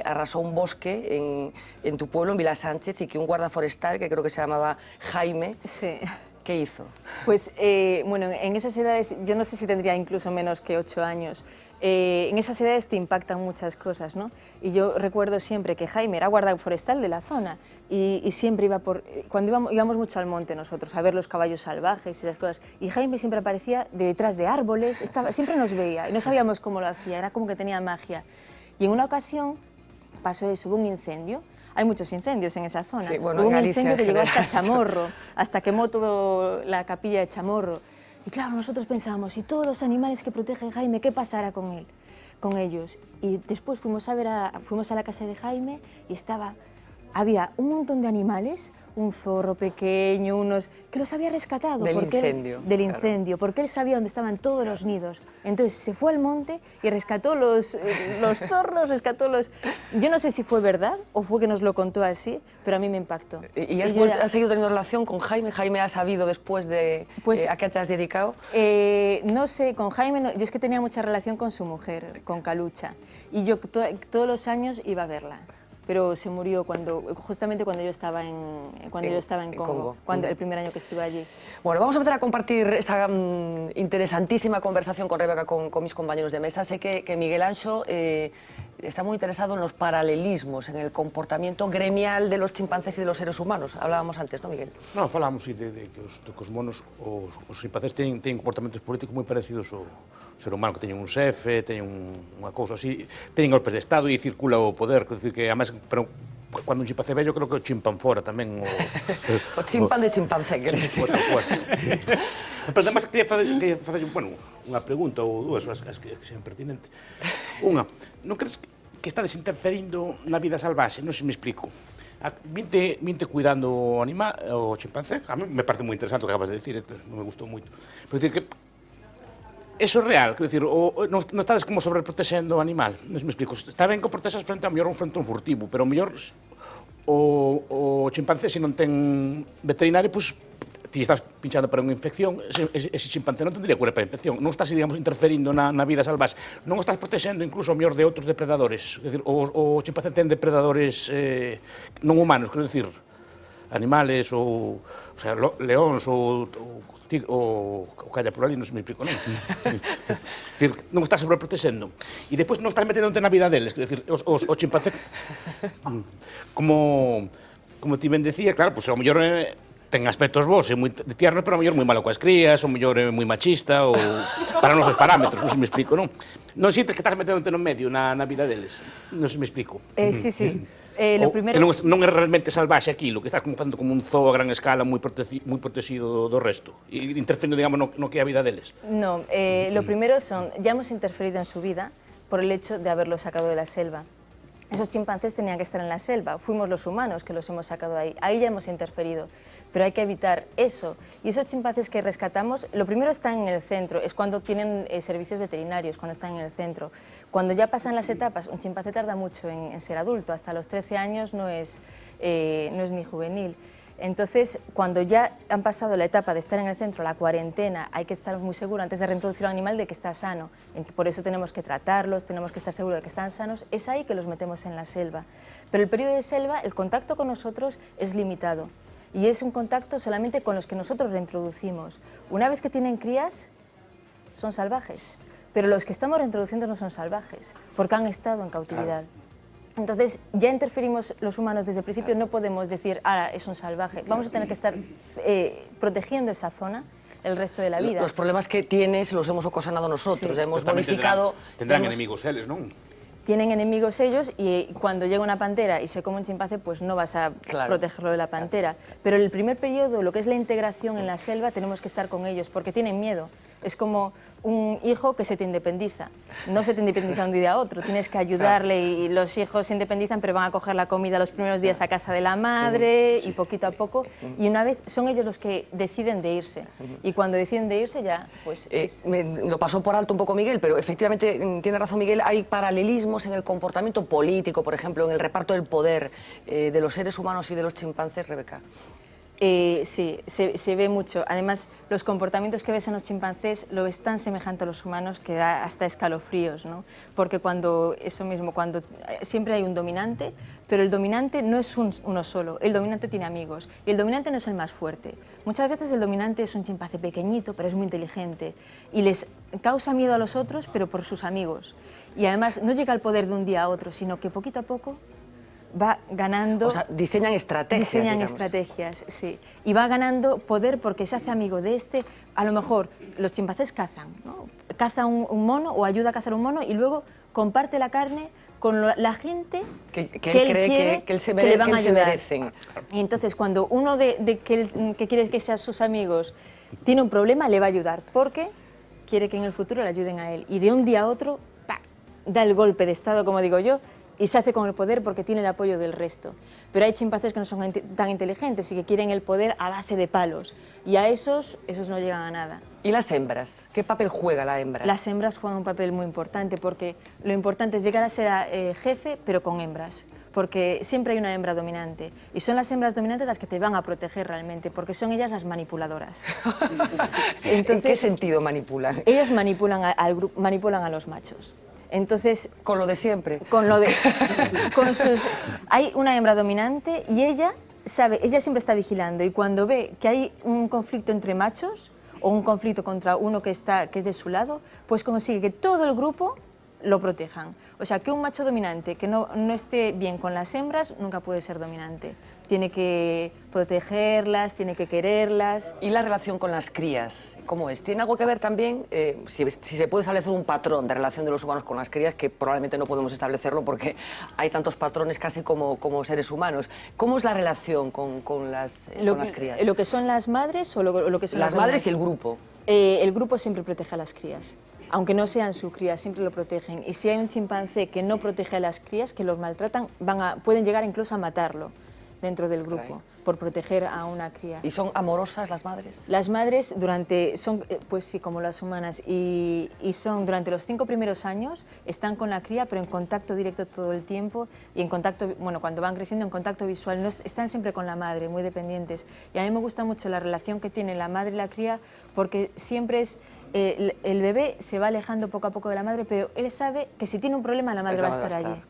arrasó un bosque en tu pueblo, en Vila Sánchez, y que un guarda forestal, que creo que se llamaba Jaime, Sí. ¿qué hizo? Pues, bueno, en esas edades, yo no sé si tendría incluso menos que 8 años, en esas edades te impactan muchas cosas, ¿no? Y yo recuerdo siempre que Jaime era guarda forestal de la zona y siempre iba cuando íbamos mucho al monte nosotros, a ver los caballos salvajes y esas cosas, y Jaime siempre aparecía detrás de árboles, siempre nos veía y no sabíamos cómo lo hacía, era como que tenía magia. Y en una ocasión pasó eso, hubo un incendio. Hay muchos incendios en esa zona. Sí, bueno, hubo un Galicia incendio que llegó hasta general. Chamorro, hasta quemó toda la capilla de Chamorro. Y claro, nosotros pensábamos, ¿y todos los animales que protege Jaime, qué pasará con ellos? Y después fuimos a la casa de Jaime y había un montón de animales, un zorro pequeño, unos que los había rescatado. Del incendio. Del incendio, porque él sabía dónde estaban todos los nidos. Entonces se fue al monte y rescató los zorros, rescató los... Yo no sé si fue verdad o fue que nos lo contó así, pero a mí me impactó. ¿Y has seguido teniendo relación con Jaime? ¿Jaime ha sabido después de a qué te has dedicado? No sé, con Jaime, yo es que tenía mucha relación con su mujer, con Calucha, y yo todos los años iba a verla. Pero se murió justamente cuando yo estaba en Congo, el primer año que estuve allí. Bueno, vamos a empezar a compartir esta interesantísima conversación con Rebeca, con mis compañeros de mesa. Sé que Miguel Anxo está muy interesado en los paralelismos, en el comportamiento gremial de los chimpancés y de los seres humanos. Hablábamos antes, ¿no, Miguel? Non, falábamos de que os monos, os chimpancés teñen comportamentos políticos moi parecidos ao ser humano, que teñen un xefe, teñen unha cousa así, teñen golpes de Estado e circula o poder, que además, pero cando un chimpancé vello, creo que o chimpan fora tamén. O chimpan de chimpancé, quer decir. Pero además quería facer unha pregunta ou dúas, as que sean pertinentes. Unha, non crees que estades interferindo na vida salvaxe? Non se me explico. Vinte cuidando o animal, o chimpancé, a mí me parece moi interesante o que acabas de decir, non me gustou moito. Pero dicir que eso é real, quero dicir, non estades como sobreprotexendo o animal, non se me explico. Está ben que o protexas frente a un furtivo, pero o mellor o chimpancé, se non ten veterinario, pois ti estás pinchando para unha infección, ese chimpancé non tendría cura para a infección, non estás, digamos, interferindo na vida salvaxe, non estás protexendo incluso o mellor de outros depredadores, é dicir, o chimpancé ten depredadores non humanos, quero dicir, animales ou sea, leóns ou calla por ali, non se me explico, non? Dicir, non estás sobreprotexendo. E depois non estás metendo na vida deles, quero dicir, o chimpancé, como ti ben decía, claro, pois ao mellor ten aspectos bons e moi tierno, pero ao mellor moi malo coas crías, ao mellor é moi machista, ou para os nosos parámetros, non se me explico, non? Non sintes que estás metendo no medio na vida deles, non se me explico. Sí, sí. Lo primero... Que non é realmente salvaxe aquilo, que estás como facendo como un zoo a gran escala moi protegido do resto, e interferindo, digamos, no que é a vida deles. No, lo primero ya hemos interferido en su vida por el hecho de haberlos sacado de la selva. Esos chimpancés tenían que estar en la selva, fuimos los humanos que los hemos sacado de ahí ya hemos interferido. Pero hay que evitar eso. Y esos chimpancés que rescatamos, lo primero están en el centro, es cuando tienen servicios veterinarios, cuando están en el centro. Cuando ya pasan las etapas, un chimpancé tarda mucho en ser adulto, hasta los 13 años no es ni juvenil. Entonces, cuando ya han pasado la etapa de estar en el centro, la cuarentena, hay que estar muy seguro antes de reintroducir al animal de que está sano. Por eso tenemos que tratarlos, tenemos que estar seguros de que están sanos. Es ahí que los metemos en la selva. Pero el periodo de selva, el contacto con nosotros es limitado. Y es un contacto solamente con los que nosotros reintroducimos. Una vez que tienen crías, son salvajes. Pero los que estamos reintroduciendo no son salvajes, porque han estado en cautividad. Entonces, ya interferimos los humanos desde el principio, no podemos decir, ahora es un salvaje. Vamos a tener que estar protegiendo esa zona el resto de la vida. Los problemas que tienes los hemos ocasionado nosotros, Sí. hemos modificado... Tendrán enemigos eles, non? Tienen enemigos ellos y cuando llega una pantera y se come un chimpancé, pues no vas a protegerlo de la pantera. Pero el primer periodo, lo que es la integración en la selva, tenemos que estar con ellos porque tienen miedo. Es como un hijo que se te independiza. No se te independiza de un día a otro, tienes que ayudarle y los hijos se independizan, pero van a coger la comida los primeros días a casa de la madre y poquito a poco. Y una vez son ellos los que deciden de irse. Y cuando deciden de irse ya, pues... Lo pasó por alto un poco Miguel, pero efectivamente tiene razón Miguel, hay paralelismos en el comportamiento político, por ejemplo, en el reparto del poder de los seres humanos y de los chimpancés, Rebeca. Sí, se ve mucho. Además, los comportamientos que ves en los chimpancés lo ves tan semejante a los humanos que da hasta escalofríos, ¿no? Porque cuando siempre hay un dominante, pero el dominante no es uno solo, el dominante tiene amigos y el dominante no es el más fuerte. Muchas veces el dominante es un chimpancé pequeñito, pero es muy inteligente y les causa miedo a los otros, pero por sus amigos. Y además no llega al poder de un día a otro, sino que poquito a poco va ganando... O sea, diseñan estrategias, Diseñan digamos. estrategias, sí. Y va ganando poder porque se hace amigo de este. A lo mejor los chimpancés cazan, ¿no? Caza un mono o ayuda a cazar un mono y luego comparte la carne con la gente que él cree que se merecen. Y entonces cuando uno que quiere que sean sus amigos tiene un problema, le va a ayudar porque quiere que en el futuro le ayuden a él. Y de un día a otro, ¡pac!, da el golpe de estado, como digo yo, y se hace con el poder porque tiene el apoyo del resto. Pero hay chimpancés que no son tan inteligentes y que quieren el poder a base de palos. Y a esos no llegan a nada. ¿Y las hembras? ¿Qué papel juega la hembra? Las hembras juegan un papel muy importante porque lo importante es llegar a ser jefe, pero con hembras. Porque siempre hay una hembra dominante. Y son las hembras dominantes las que te van a proteger realmente, porque son ellas las manipuladoras. Entonces, ¿en qué sentido manipulan? Ellas manipulan a los machos. Entonces, con lo de siempre. Hay una hembra dominante y ella siempre está vigilando y cuando ve que hay un conflicto entre machos o un conflicto contra uno que es de su lado, pues consigue que todo el grupo lo protejan. O sea, que un macho dominante que no esté bien con las hembras nunca puede ser dominante. Tiene que protegerlas, tiene que quererlas. ¿Y la relación con las crías? ¿Cómo es? ¿Tiene algo que ver también, si se puede establecer un patrón de relación de los humanos con las crías, que probablemente no podemos establecerlo porque hay tantos patrones casi como seres humanos? ¿Cómo es la relación con las crías? ¿Lo que son las madres o lo que son las madres y el grupo? El grupo siempre protege a las crías. Aunque no sean su cría, siempre lo protegen. Y si hay un chimpancé que no protege a las crías, que los maltratan, pueden llegar incluso a matarlo dentro del grupo, por proteger a una cría. ¿Y son amorosas las madres? Las madres son, pues sí, como las humanas, y son durante los 5 primeros años, están con la cría, pero en contacto directo todo el tiempo, y en contacto, bueno, cuando van creciendo, en contacto visual, no están siempre con la madre, muy dependientes. Y a mí me gusta mucho la relación que tiene la madre y la cría, porque siempre es... el bebé se va alejando poco a poco de la madre, pero él sabe que si tiene un problema la madre va a estar allí.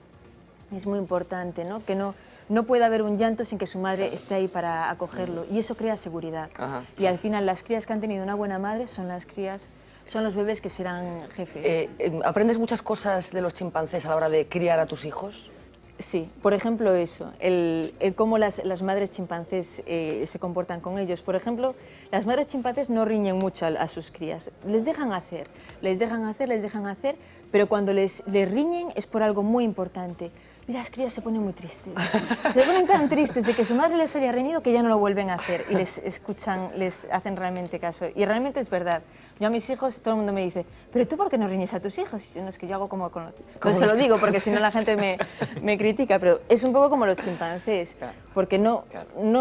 Es muy importante, ¿no? Que no puede haber un llanto sin que su madre esté ahí para acogerlo, y eso crea seguridad. Y al final las crías que han tenido una buena madre son los bebés que serán jefes. ¿Aprendes muchas cosas de los chimpancés a la hora de criar a tus hijos? Sí, por ejemplo eso, el cómo las madres chimpancés se comportan con ellos. Por ejemplo, las madres chimpancés no riñen mucho a sus crías, les dejan hacer, pero cuando les riñen es por algo muy importante. Y las crías se ponen muy tristes. Se ponen tan tristes de que su madre les haya reñido que ya no lo vuelven a hacer y les escuchan, les hacen realmente caso. Y realmente es verdad. Yo a mis hijos, todo el mundo me dice, ¿pero tú por qué no riñes a tus hijos? Y yo, no, es que yo hago como con los... No se lo digo porque si no la gente me critica, pero es un poco como los chimpancés, porque no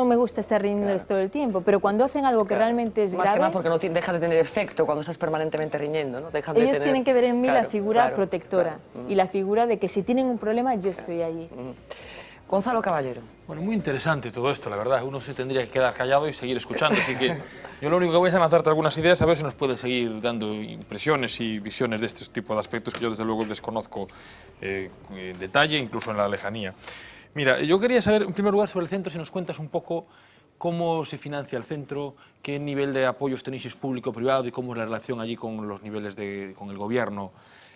me gusta estar riñéndoles todo el tiempo, pero cuando hacen algo que realmente es grave... Más que nada porque no deja de tener efecto cuando estás permanentemente riñendo, ¿no? Ellos tienen que ver en mí la figura protectora y la figura de que si tienen un problema yo estoy allí. Gonzalo Caballero. Bueno, muy interesante todo esto, la verdad. Uno se tendría que quedar callado y seguir escuchando. Así que yo lo único que voy es a lanzarte algunas ideas, a ver si nos puedes seguir dando impresiones y visiones de este tipo de aspectos que yo desde luego desconozco en detalle, incluso en la lejanía. Mira, yo quería saber, en primer lugar, sobre el centro, si nos cuentas un poco cómo se financia el centro, qué nivel de apoyos tenéis, si es público o privado, y cómo es la relación allí con los niveles con el gobierno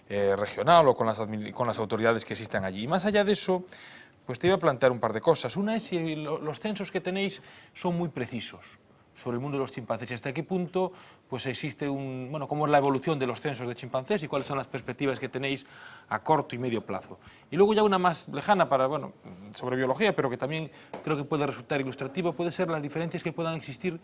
regional o con las autoridades que existan allí. Y más allá de eso, pues te iba a plantear un par de cosas. Una es si los censos que tenéis son muy precisos sobre el mundo de los chimpancés y hasta qué punto pues existe cómo es la evolución de los censos de chimpancés y cuáles son las perspectivas que tenéis a corto y medio plazo. Y luego ya una más lejana sobre biología, pero que también creo que puede resultar ilustrativo, puede ser las diferencias que puedan existir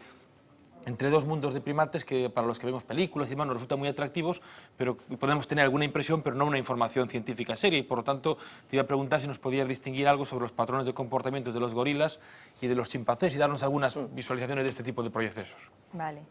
entre dos mundos de primates que para los que vemos películas y demás nos resultan muy atractivos, pero podemos tener alguna impresión, pero no una información científica seria. Y por lo tanto, te iba a preguntar si nos podías distinguir algo sobre los patrones de comportamientos de los gorilas y de los chimpancés y darnos algunas visualizaciones de este tipo de procesos. Vale.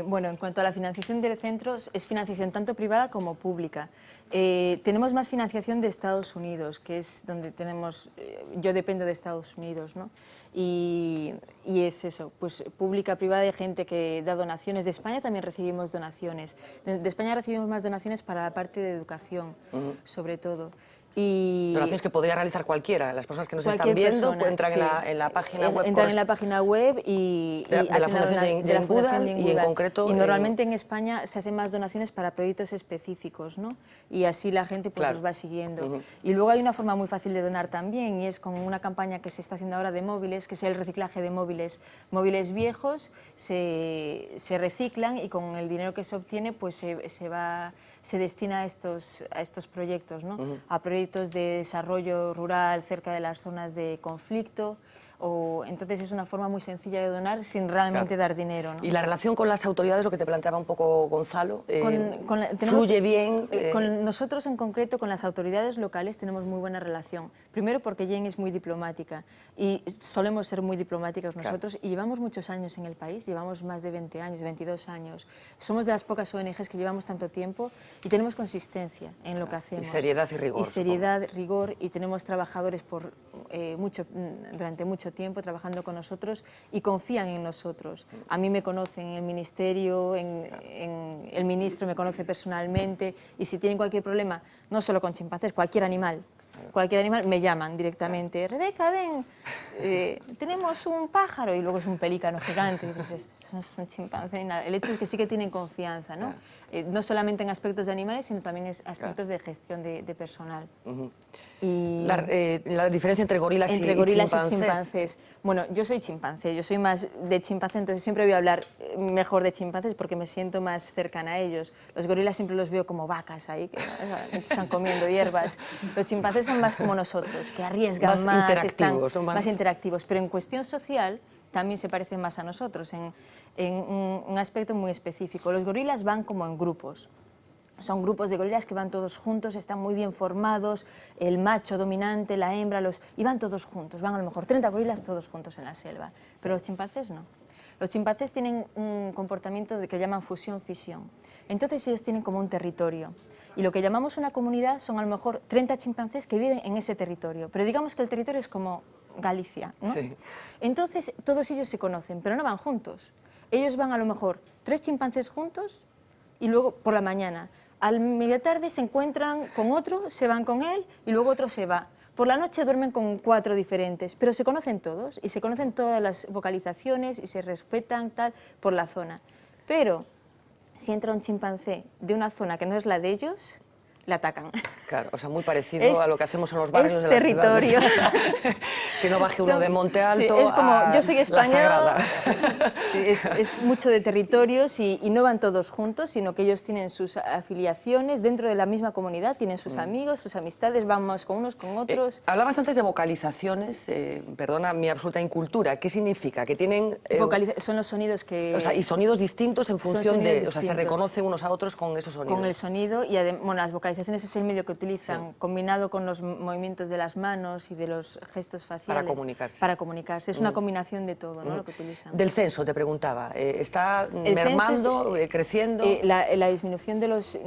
Bueno, en cuanto a la financiación de centros, es financiación tanto privada como pública. Tenemos más financiación de Estados Unidos, que es donde tenemos, yo dependo de Estados Unidos, ¿no? Y es eso, pues pública, privada, de gente que da donaciones. De España también recibimos donaciones. De España recibimos más donaciones para la parte de educación, sobre todo. Y donaciones que podría realizar cualquiera. Las personas que nos están viendo entran en la página web. Entran en la página web y de la Fundación Jane Goodall y en concreto... Y normalmente en España se hacen más donaciones para proyectos específicos, ¿no? Y así la gente pues los va siguiendo. Y luego hay una forma muy fácil de donar también, y es con una campaña que se está haciendo ahora de móviles, que es el reciclaje de móviles. Móviles viejos se reciclan y con el dinero que se obtiene pues se destina a estos proyectos, ¿no? A proyectos de desarrollo rural cerca de las zonas de conflicto. Entonces es una forma muy sencilla de donar sin realmente dar dinero, ¿no? Y la relación con las autoridades, lo que te planteaba un poco Gonzalo, ¿fluye bien? Con nosotros en concreto, con las autoridades locales, tenemos muy buena relación. Primero porque Jane es muy diplomática y solemos ser muy diplomáticos nosotros, y llevamos muchos años en el país, llevamos más de 20 años, 22 años. Somos de las pocas ONGs que llevamos tanto tiempo y tenemos consistencia en lo que hacemos. Y seriedad y rigor. Y seriedad, rigor, y tenemos trabajadores durante mucho tiempo trabajando con nosotros y confían en nosotros. A mí me conocen en el ministerio, el ministro me conoce personalmente, y si tienen cualquier problema, no solo con chimpancés, cualquier animal, me llaman directamente. Rebeca, ven, tenemos un pájaro, y luego es un pelícano gigante, y dices, es un chimpancé. El hecho es que sí que tienen confianza, ¿no? No solamente en aspectos de animales, sino también en aspectos de gestión de personal. Y la diferencia entre gorilas y chimpancés. Bueno, yo soy chimpancé, yo soy más de chimpancé, entonces siempre voy a hablar mejor de chimpancés porque me siento más cercana a ellos. Los gorilas siempre los veo como vacas ahí, que están comiendo hierbas. Los chimpancés son más como nosotros, que arriesgan más, interactivos, están más interactivos, pero en cuestión social también se parecen más a nosotros, en un aspecto muy específico. Los gorilas van como en grupos. Son grupos de gorilas que van todos juntos, están muy bien formados, el macho dominante, la hembra, y van todos juntos, van a lo mejor 30 gorilas todos juntos en la selva. Pero los chimpancés no. Los chimpancés tienen un comportamiento que llaman fusión-fisión. Entonces ellos tienen como un territorio. Y lo que llamamos una comunidad son a lo mejor 30 chimpancés que viven en ese territorio. Pero digamos que el territorio es como Galicia, ¿no? Sí. Entonces todos ellos se conocen, pero no van juntos. Ellos van a lo mejor 3 chimpancés juntos y luego por la mañana. A media tarde se encuentran con otro, se van con él y luego otro se va. Por la noche duermen con 4 diferentes, pero se conocen todos y se conocen todas las vocalizaciones y se respetan tal por la zona. Pero si entra un chimpancé de una zona que no es la de ellos, le atacan. Claro, o sea, muy parecido a lo que hacemos en los barrios de las territorio. ciudades. Que no baje uno de Monte Alto es como, yo soy española. Es mucho de territorios y no van todos juntos, sino que ellos tienen sus afiliaciones dentro de la misma comunidad, tienen sus amigos, sus amistades, vamos con unos, con otros. Hablabas antes de vocalizaciones, perdona mi absoluta incultura, ¿qué significa? Que tienen... son los sonidos que... O sea, y sonidos distintos en función de... O sea, se reconocen unos a otros con esos sonidos. Con el sonido y bueno, las vocalizaciones es el medio que utilizan, combinado con los movimientos de las manos y de los gestos faciales. Para comunicarse. Para comunicarse. Es una combinación de todo, ¿no? Lo que utilizan. Del censo, te preguntaba. ¿Está mermando, creciendo? La disminución de los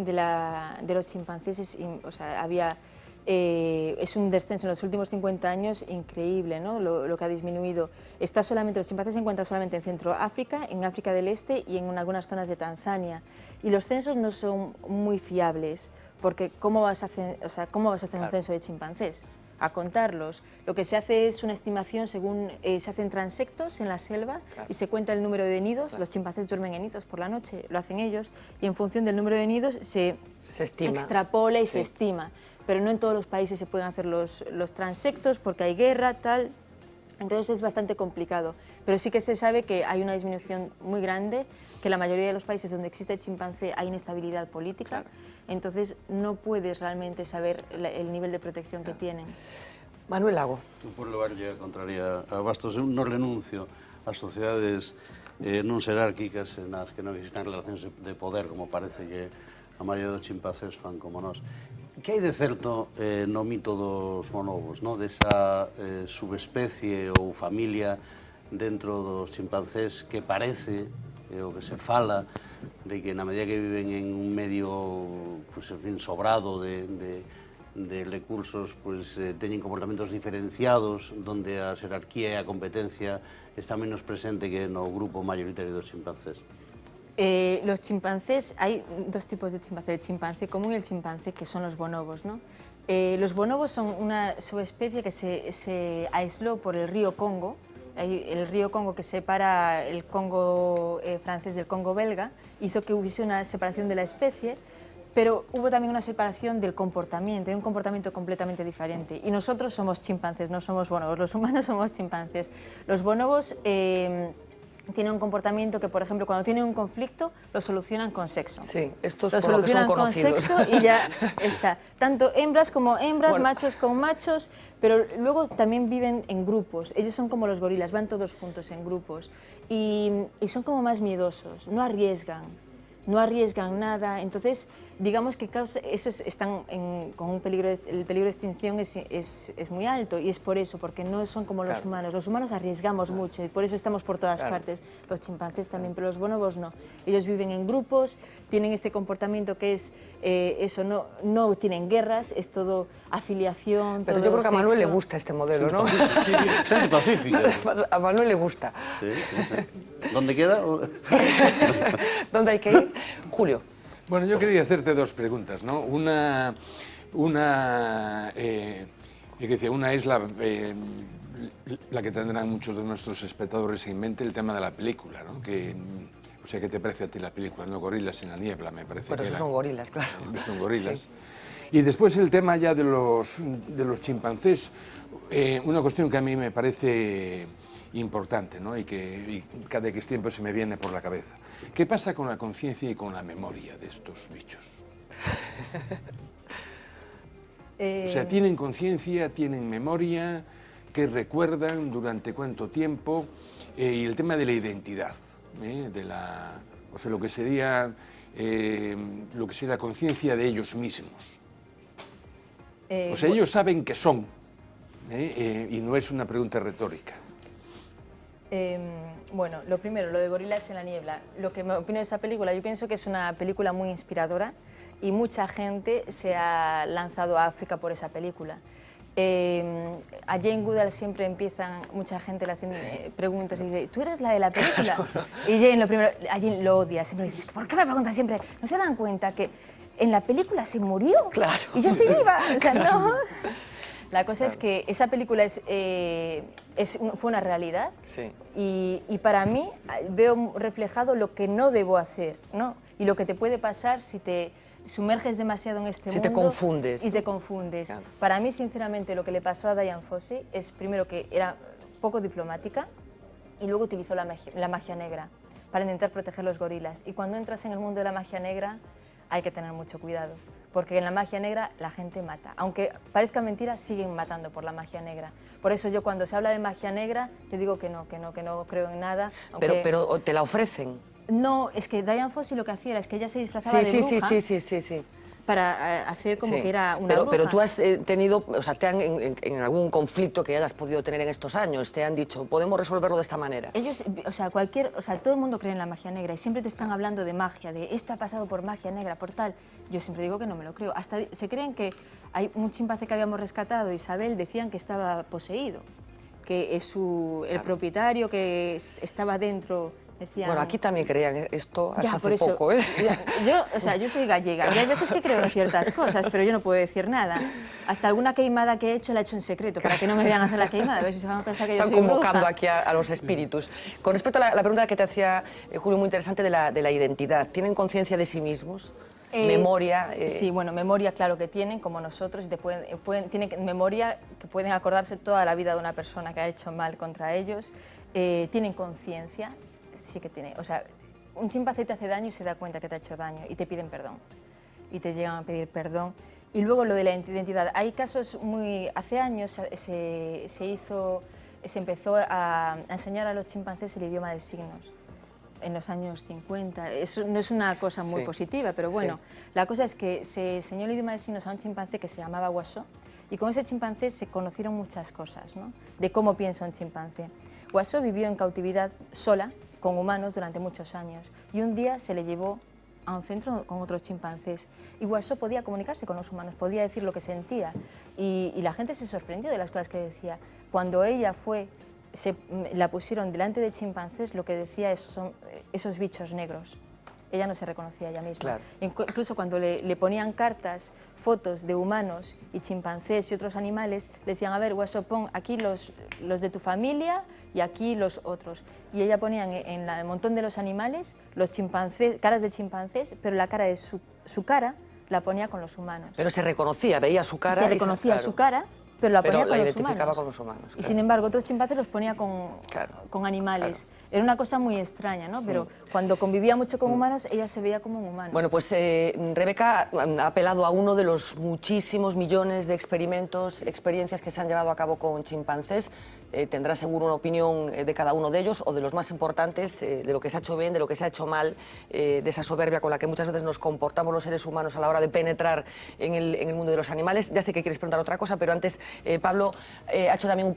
chimpancés es un descenso en los últimos 50 años increíble, ¿no? Lo que ha disminuido. Los chimpancés se encuentran solamente en Centroáfrica, en África del Este y en algunas zonas de Tanzania. Y los censos no son muy fiables, porque ¿cómo vas a hacer un censo de chimpancés? A contarlos. Lo que se hace es una estimación según se hacen transectos en la selva y se cuenta el número de nidos. Los chimpancés duermen en nidos por la noche, lo hacen ellos, y en función del número de nidos se extrapola y se estima. Pero no en todos los países se pueden hacer los transectos porque hay guerra, tal. Entonces es bastante complicado. Pero sí que se sabe que hay una disminución muy grande, que en la mayoría de los países donde existe chimpancé hay inestabilidad política. Entonces no puedes realmente saber el nivel de protección que tienen. Manuel Lago. Por levarlle a contraria a Bastos, eu non renuncio ás sociedades non xerárquicas nas que non existan relacións de poder, como parece que a maioría dos chimpancés fan como nós. Que hai de certo no mito dos bonobos, desa subespecie ou familia dentro dos chimpancés que parece, o que se fala, de que na medida que viven en un medio sobrado de recursos, teñen comportamentos diferenciados, donde a xerarquía e a competencia está menos presente que no grupo mayoritario dos chimpancés. Los chimpancés, hay dos tipos de chimpancé, el chimpancé común y el chimpancé que son los bonobos, ¿no? Los bonobos son una subespecie que se aisló por el río Congo. Hay el río Congo que separa el Congo francés del Congo belga, hizo que hubiese una separación de la especie, pero hubo también una separación del comportamiento, hay un comportamiento completamente diferente. Y nosotros somos chimpancés, no somos bonobos, los humanos somos chimpancés. Los bonobos tienen un comportamiento que, por ejemplo, cuando tienen un conflicto, lo solucionan con sexo. Sí, estos lo por lo que son solucionan con conocidos. sexo y ya está. Tanto hembras como hembras, Bueno. machos con machos, pero luego también viven en grupos. Ellos son como los gorilas, van todos juntos en grupos y son como más miedosos, no arriesgan nada. Entonces, digamos que están con un peligro, el peligro de extinción es muy alto y es por eso, porque no son como los humanos. Los humanos arriesgamos mucho y por eso estamos por todas partes. Los chimpancés también, pero los bonobos no. Ellos viven en grupos, tienen este comportamiento que es no tienen guerras, es todo afiliación. Pero todo yo creo que a Manuel le sexo. gusta este modelo, ¿no? Sempre pacífica. A Manuel le gusta. Sí. ¿Dónde queda? ¿Dónde hay que ir? Julio. Bueno, yo quería hacerte dos preguntas, ¿no? Una es la que tendrán muchos de nuestros espectadores en mente, el tema de la película, ¿no? O sea, ¿qué te parece a ti la película? No, Gorilas en la niebla, me parece. Bueno, esos son gorilas, claro. Son gorilas. Sí. Y después el tema ya de los chimpancés, una cuestión que a mí me parece importante, ¿no? y cada X tiempo se me viene por la cabeza. ¿Qué pasa con la conciencia y con la memoria de estos bichos? O sea, ¿tienen conciencia, tienen memoria? ¿Qué recuerdan? ¿Durante cuánto tiempo? Y el tema de la identidad, o sea, lo que sería la conciencia de ellos mismos. O sea, ellos saben que son, y no es una pregunta retórica. Bueno, lo primero, lo de Gorilas en la niebla. Lo que me opino de esa película, yo pienso que es una película muy inspiradora y mucha gente se ha lanzado a África por esa película. A Jane Goodall siempre empiezan, mucha gente le hacen preguntas y dice, ¿tú eres la de la película? Y Jane lo odia, siempre dice, ¿por qué me preguntas siempre? ¿No se dan cuenta que en la película se murió? Claro. Y yo estoy viva. O sea, no. La cosa es que esa película fue una realidad y para mí veo reflejado lo que no debo hacer, ¿no? Y lo que te puede pasar si te sumerges demasiado en este mundo. Si te confundes. Y te confundes. Claro. Para mí, sinceramente, lo que le pasó a Dian Fossey es, primero, que era poco diplomática y luego utilizó la magia negra para intentar proteger los gorilas. Y cuando entras en el mundo de la magia negra hay que tener mucho cuidado, porque en la magia negra la gente mata. Aunque parezca mentira, siguen matando por la magia negra. Por eso yo, cuando se habla de magia negra, yo digo que no creo en nada. Aunque... Pero te la ofrecen. No, es que Dian Fossey lo que hacía es que ella se disfrazaba de bruja. Sí. Para hacer como que era una bruja. Pero tú has tenido, o sea, en algún conflicto que hayas podido tener en estos años, te han dicho, podemos resolverlo de esta manera. Ellos, todo el mundo cree en la magia negra y siempre te están hablando de magia, de esto ha pasado por magia negra, por tal. Yo siempre digo que no me lo creo. Hasta se creen que hay un chimpancé que habíamos rescatado, Isabel, decían que estaba poseído, que es el propietario que estaba dentro. Decían... Bueno, aquí también creían esto hasta hace eso, poco, ¿eh? Yo soy gallega y hay veces que creo en ciertas cosas, pero yo no puedo decir nada. Hasta alguna queimada que he hecho la he hecho en secreto, para que no me vean hacer la queimada, a ver si se van a pensar que yo soy bruja. Están convocando aquí a los espíritus. Con respecto a la pregunta que te hacía Julio, muy interesante, de la identidad, ¿tienen conciencia de sí mismos? ¿Memoria? Sí, bueno, memoria claro que tienen, como nosotros, y tienen memoria que pueden acordarse toda la vida de una persona que ha hecho mal contra ellos. Tienen conciencia. Sí que tiene, o sea, un chimpancé te hace daño y se da cuenta que te ha hecho daño y te piden perdón y te llegan a pedir perdón. Y luego lo de la identidad, hay casos hace años se empezó a enseñar a los chimpancés el idioma de signos en los años 50. Eso no es una cosa muy positiva, pero bueno, la cosa es que se enseñó el idioma de signos a un chimpancé que se llamaba Guasó, y con ese chimpancé se conocieron muchas cosas, ¿no?, de cómo piensa un chimpancé. Guasó vivió en cautividad sola, con humanos, durante muchos años, y un día se le llevó a un centro con otros chimpancés, y Guasó podía comunicarse con los humanos, podía decir lo que sentía, y la gente se sorprendió de las cosas que decía. Cuando ella la pusieron delante de chimpancés, lo que decía son esos bichos negros. Ella no se reconocía ella misma. Claro. Incluso cuando le ponían cartas, fotos de humanos y chimpancés y otros animales, le decían, a ver, Guasó, pon aquí los de tu familia y aquí los otros. Y ella ponía en el montón de los animales los chimpancés, caras de chimpancés, pero la cara de su cara la ponía con los humanos. Pero se reconocía, veía su cara. Se reconocía su cara, pero la ponía con los identificaba humanos. con los humanos. Y sin embargo, otros chimpancés los ponía con animales. Era una cosa muy extraña, ¿no? Pero cuando convivía mucho con humanos, ella se veía como un humano. Bueno, pues Rebeca ha apelado a uno de los muchísimos millones de experiencias que se han llevado a cabo con chimpancés. Tendrá seguro una opinión de cada uno de ellos, o de los más importantes, de lo que se ha hecho bien, de lo que se ha hecho mal, de esa soberbia con la que muchas veces nos comportamos los seres humanos a la hora de penetrar en el mundo de los animales. Ya sé que quieres preguntar otra cosa, pero antes Pablo ha hecho también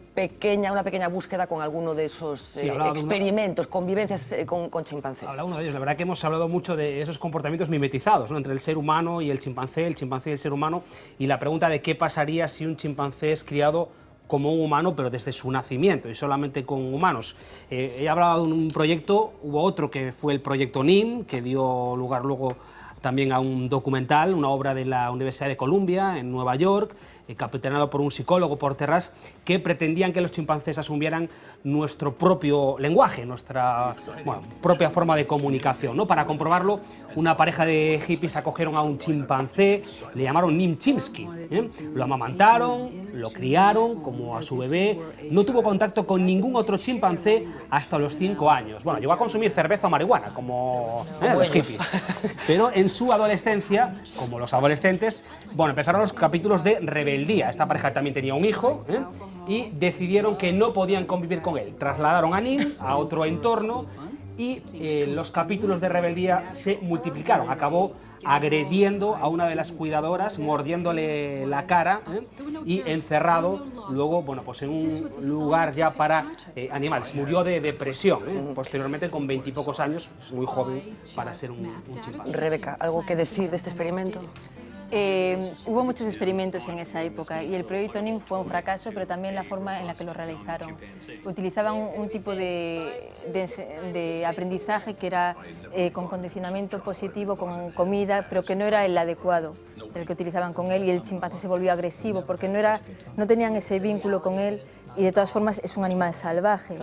una pequeña búsqueda con alguno de esos experimentos, convivencias con chimpancés. Habla uno de ellos. La verdad que hemos hablado mucho de esos comportamientos mimetizados, ¿no?, entre el ser humano y el chimpancé y el ser humano, y la pregunta de qué pasaría si un chimpancé es criado como un humano, pero desde su nacimiento y solamente con humanos. He hablado de un proyecto, hubo otro que fue el proyecto NIM, que dio lugar luego también a un documental, una obra de la Universidad de Columbia, en Nueva York, capitaneado por un psicólogo, por Terras, que pretendían que los chimpancés asumieran nuestro propio lenguaje, nuestra propia forma de comunicación, ¿no? Para comprobarlo, una pareja de hippies acogieron a un chimpancé, le llamaron Nim Chimpsky, lo amamantaron, lo criaron como a su bebé, no tuvo contacto con ningún otro chimpancé hasta los 5 años. Bueno, llegó a consumir cerveza o marihuana, como los hippies. Pero en su adolescencia, como los adolescentes, bueno, empezaron los capítulos de rebeldía. Esta pareja también tenía un hijo, y decidieron que no podían convivir con él. Trasladaron a Nim a otro entorno y los capítulos de rebeldía se multiplicaron. Acabó agrediendo a una de las cuidadoras, mordiéndole la cara y encerrado luego, bueno, pues en un lugar ya para animales. Murió de depresión, posteriormente con 20 y pocos años, muy joven para ser un chimpancé. Rebeca, ¿algo que decir de este experimento? Hubo muchos experimentos en esa época y el proyecto NIM fue un fracaso, pero también la forma en la que lo realizaron. Utilizaban un tipo de aprendizaje que era con condicionamiento positivo, con comida, pero que no era el adecuado, el que utilizaban con él, y el chimpancé se volvió agresivo porque no tenían ese vínculo con él, y de todas formas es un animal salvaje.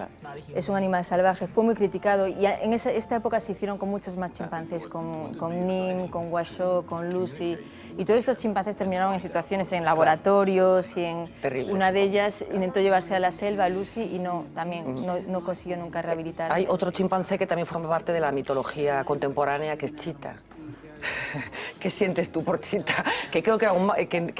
Es un animal salvaje, fue muy criticado, y en esta época se hicieron con muchos más chimpancés, con Nim, con Guasó, con Lucy. Y todos estos chimpancés terminaron en situaciones en laboratorios y una de ellas intentó llevarse a la selva a Lucy y no consiguió nunca rehabilitarse. Hay otro chimpancé que también forma parte de la mitología contemporánea, que es Chita. ¿Qué sientes tú por Chita? Que creo que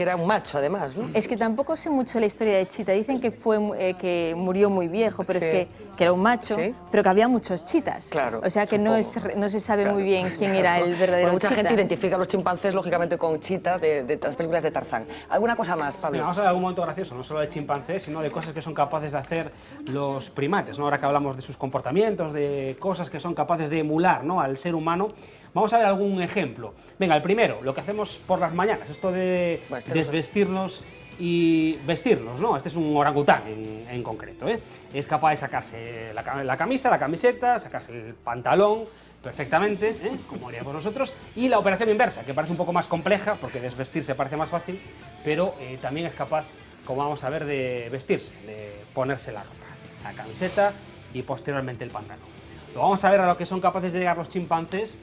era un macho, además, ¿no? Es que tampoco sé mucho la historia de Chita. Dicen que murió muy viejo, pero es que era un macho, pero que había muchos chitas. Claro, o sea que no se sabe muy bien quién era el verdadero mucha Chita. gente identifica a los chimpancés, lógicamente, con Chita de las películas de Tarzán. ¿Alguna cosa más, Pablo? Mira, vamos a ver algún momento gracioso, no solo de chimpancés, sino de cosas que son capaces de hacer los primates, ¿no? Ahora que hablamos de sus comportamientos, de cosas que son capaces de emular, ¿no?, al ser humano, vamos a ver algún ejemplo. Venga, el primero, lo que hacemos por las mañanas, esto de desvestirnos y vestirnos, ¿no? Este es un orangután en concreto, ¿eh? Es capaz de sacarse la camisa, la camiseta, sacarse el pantalón perfectamente, como haríamos nosotros, y la operación inversa, que parece un poco más compleja, porque desvestirse parece más fácil, pero también es capaz, como vamos a ver, de vestirse, de ponerse la ropa, la camiseta y posteriormente el pantalón. Lo vamos a ver a lo que son capaces de llegar los chimpancés,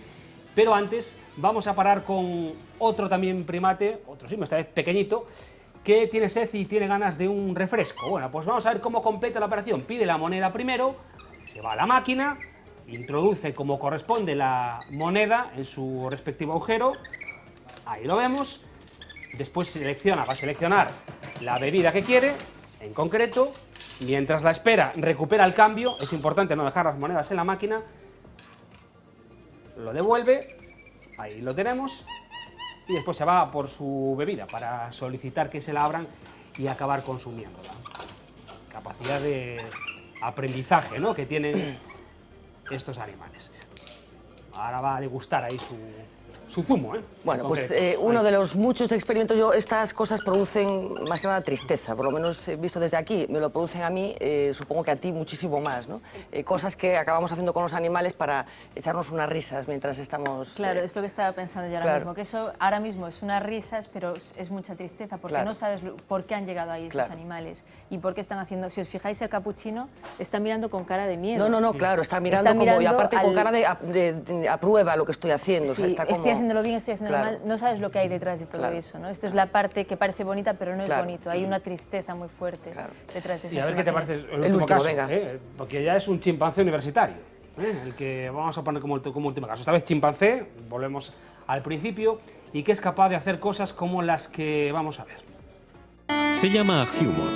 pero antes vamos a parar con otro también primate, otro sí, esta vez pequeñito, que tiene sed y tiene ganas de un refresco. Bueno, pues vamos a ver cómo completa la operación. Pide la moneda primero, se va a la máquina, introduce como corresponde la moneda en su respectivo agujero, ahí lo vemos, después va a seleccionar la bebida que quiere, en concreto, mientras la espera recupera el cambio, es importante no dejar las monedas en la máquina, lo devuelve, ahí lo tenemos, y después se va por su bebida para solicitar que se la abran y acabar consumiéndola. Capacidad de aprendizaje, ¿no?, que tienen estos animales. Ahora va a degustar ahí su zumo, ¿eh? Bueno, pues uno de los muchos experimentos, estas cosas producen más que nada tristeza, por lo menos visto desde aquí, me lo producen a mí, supongo que a ti muchísimo más, ¿no? Cosas que acabamos haciendo con los animales para echarnos unas risas mientras estamos... Claro, es lo que estaba pensando yo ahora mismo, que eso ahora mismo es unas risas, pero es mucha tristeza, porque no sabes por qué han llegado ahí esos animales y por qué están haciendo... Si os fijáis, el capuchino está mirando con cara de miedo. No, claro, está mirando como, y aparte con cara de aprueba lo que estoy haciendo. Sí, o sea, está como... estoy haciéndolo bien, estoy haciéndolo mal, no sabes lo que hay detrás de todo eso, ¿no? Esto es la parte que parece bonita, pero no es bonito, hay una tristeza muy fuerte detrás de esas Y a ver qué te parece el último caso, porque ya es un chimpancé universitario, el que vamos a poner como último caso. Esta vez chimpancé, volvemos al principio, y que es capaz de hacer cosas como las que vamos a ver. Se llama Humor.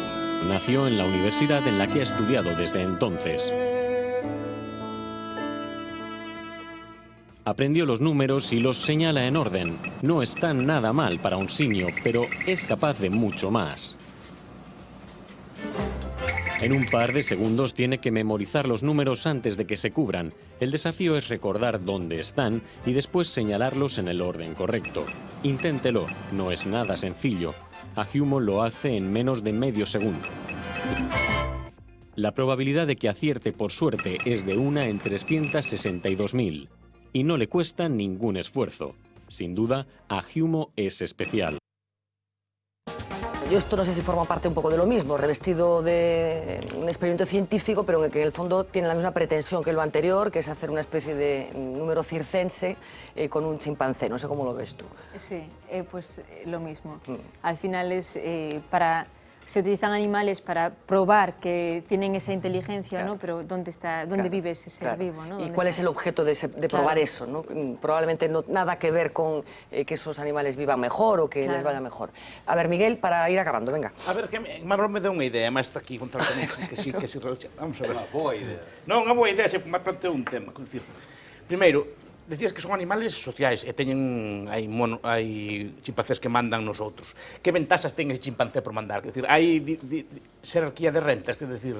Nació en la universidad en la que ha estudiado desde entonces. Aprendió los números y los señala en orden. No está nada mal para un simio, pero es capaz de mucho más. En un par de segundos tiene que memorizar los números antes de que se cubran. El desafío es recordar dónde están y después señalarlos en el orden correcto. Inténtelo, no es nada sencillo. Ahumo lo hace en menos de medio segundo. La probabilidad de que acierte por suerte es de 1 en 362.000. Y no le cuesta ningún esfuerzo. Sin duda, Ahumo es especial. Yo esto no sé si forma parte un poco de lo mismo, revestido de un experimento científico, pero en el que en el fondo tiene la misma pretensión que lo anterior, que es hacer una especie de número circense con un chimpancé. No sé cómo lo ves tú. Sí, pues lo mismo. Al final es se utilizan animales para probar que tienen esa inteligencia, ¿no? Pero ¿dónde vive ese ser vivo, ¿no? ¿Y cuál es el objeto de probar eso, ¿no? Probablemente no nada que ver con que esos animales vivan mejor o que les vaya mejor. A ver, Miguel, para ir acabando, venga. A ver, que me dá unha idea, máis está aquí Gonzalo tamén, que sí, vamos a ver. Unha boa idea. Non, unha boa idea, se me planteo un tema. Primeiro, decías que son animales sociais e teñen hai chimpancés que mandan nos outros. Que ventaxas ten ese chimpancé por mandar? Quer decir, hai xerarquía de rentas, quer decir,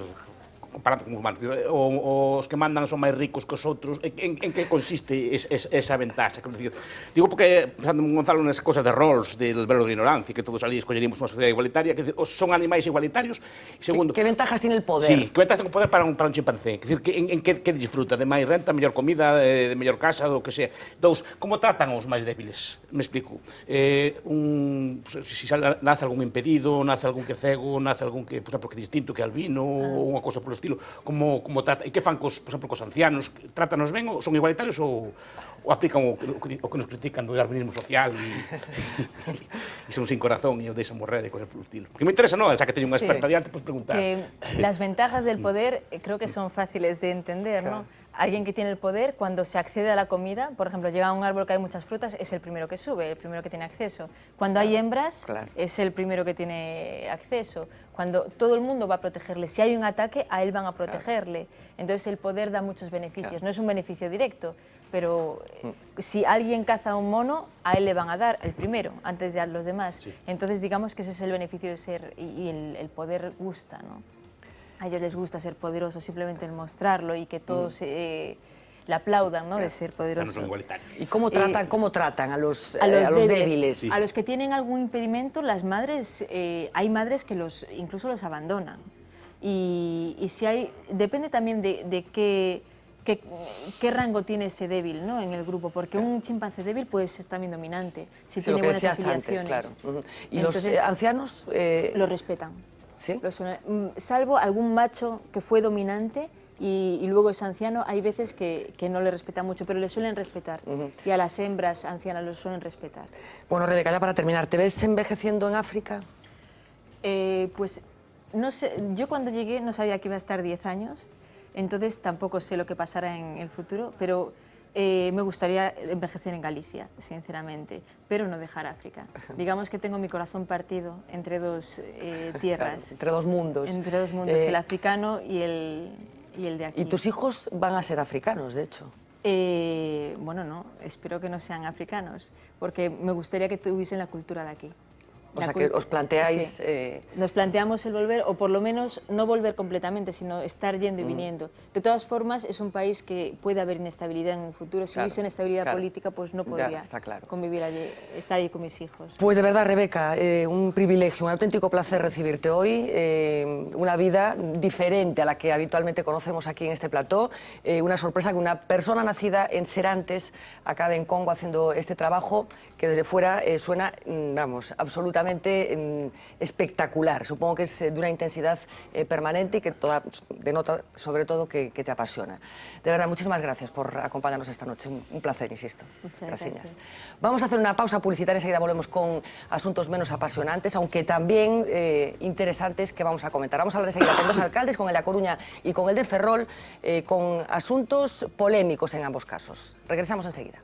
comparando con os humanos, os que mandan son máis ricos que os outros, en que consiste esa ventaxa? Quer decir, digo porque, pensando en Gonzalo nesas cosas de roles, del velo de ignorancia, que todos ali escolleríamos unha sociedade igualitaria, que son animais igualitarios, e segundo... Que ventajas tiene el poder? Sí, que ventajas ten o poder para un chimpancé? Quer decir, en que disfruta? De máis renta, mellor comida, de mellor casa, do que sea. Dous, como tratan os máis débiles? Me explico. Si nace algún impedido, nace algún que cego, nace algún que, por exemplo, que distinto, que albino, ou unha cousa polo estilo, como trata, e que fan, por exemplo, cos ancianos? Trátanos ben, son igualitarios ou aplican o que nos critican do darwinismo social e son sin corazón e o deixan morrer e cosas polo estilo? Porque me interesa, non? Xa que teño unha experta diante, pois preguntar. Que las ventajas del poder creo que son fáciles de entender, ¿no? Alguien que tiene el poder, cuando se accede a la comida, por ejemplo, llega a un árbol que hay muchas frutas, es el primero que sube, el primero que tiene acceso. Cuando hay hembras, es el primero que tiene acceso. Cuando todo el mundo va a protegerle, si hay un ataque, a él van a protegerle. Entonces el poder da muchos beneficios. No es un beneficio directo, pero si alguien caza a un mono, a él le van a dar el primero, antes de a los demás. Entonces digamos que ese es el beneficio de ser, y el poder gusta, ¿no? A ellos les gusta ser poderosos, simplemente el mostrarlo y que todos le aplaudan, ¿no? De ser poderosos. Son igualitarios. ¿Y cómo tratan a los débiles? A los que tienen algún impedimento, las madres, hay madres que incluso los abandonan. Y si hay, depende también de qué rango tiene ese débil, ¿no? En el grupo, porque un chimpancé débil puede ser también dominante, si tiene buenas afiliaciones. Claro. ¿Y entonces, los ancianos? Lo respetan. ¿Sí? Salvo algún macho que fue dominante y luego es anciano, hay veces que no le respetan mucho, pero le suelen respetar. Y a las hembras ancianas lo suelen respetar. Bueno, Rebeca, ya para terminar, ¿te ves envejeciendo en África? Pues no sé, yo cuando llegué no sabía que iba a estar 10 años, entonces tampoco sé lo que pasará en el futuro, pero me gustaría envejecer en Galicia, sinceramente, pero no dejar África. Digamos que tengo mi corazón partido entre dos tierras. Entre dos mundos. Entre dos mundos, el africano y el de aquí. ¿Y tus hijos van a ser africanos, de hecho? Bueno, no, espero que no sean africanos, porque me gustaría que tuviesen la cultura de aquí. O sea, que os planteáis... Sí. Nos planteamos el volver, o por lo menos no volver completamente, sino estar yendo y viniendo. De todas formas, es un país que puede haber inestabilidad en un futuro. Si hubiese inestabilidad política, pues no podría convivir allí, estar allí con mis hijos. Pues de verdad, Rebeca, un privilegio, un auténtico placer recibirte hoy. Una vida diferente a la que habitualmente conocemos aquí en este plató. Una sorpresa que una persona nacida en Serantes acabe en Congo haciendo este trabajo que desde fuera suena, vamos, absolutamente espectacular. Supongo que es de una intensidad permanente y que denota sobre todo que te apasiona. De verdad, muchísimas gracias por acompañarnos esta noche. Un placer, insisto. Muchas gracias. Vamos a hacer una pausa publicitaria, enseguida volvemos con asuntos menos apasionantes, aunque también interesantes, que vamos a comentar. Vamos a hablar enseguida con dos alcaldes, con el de A Coruña y con el de Ferrol, con asuntos polémicos en ambos casos. Regresamos enseguida.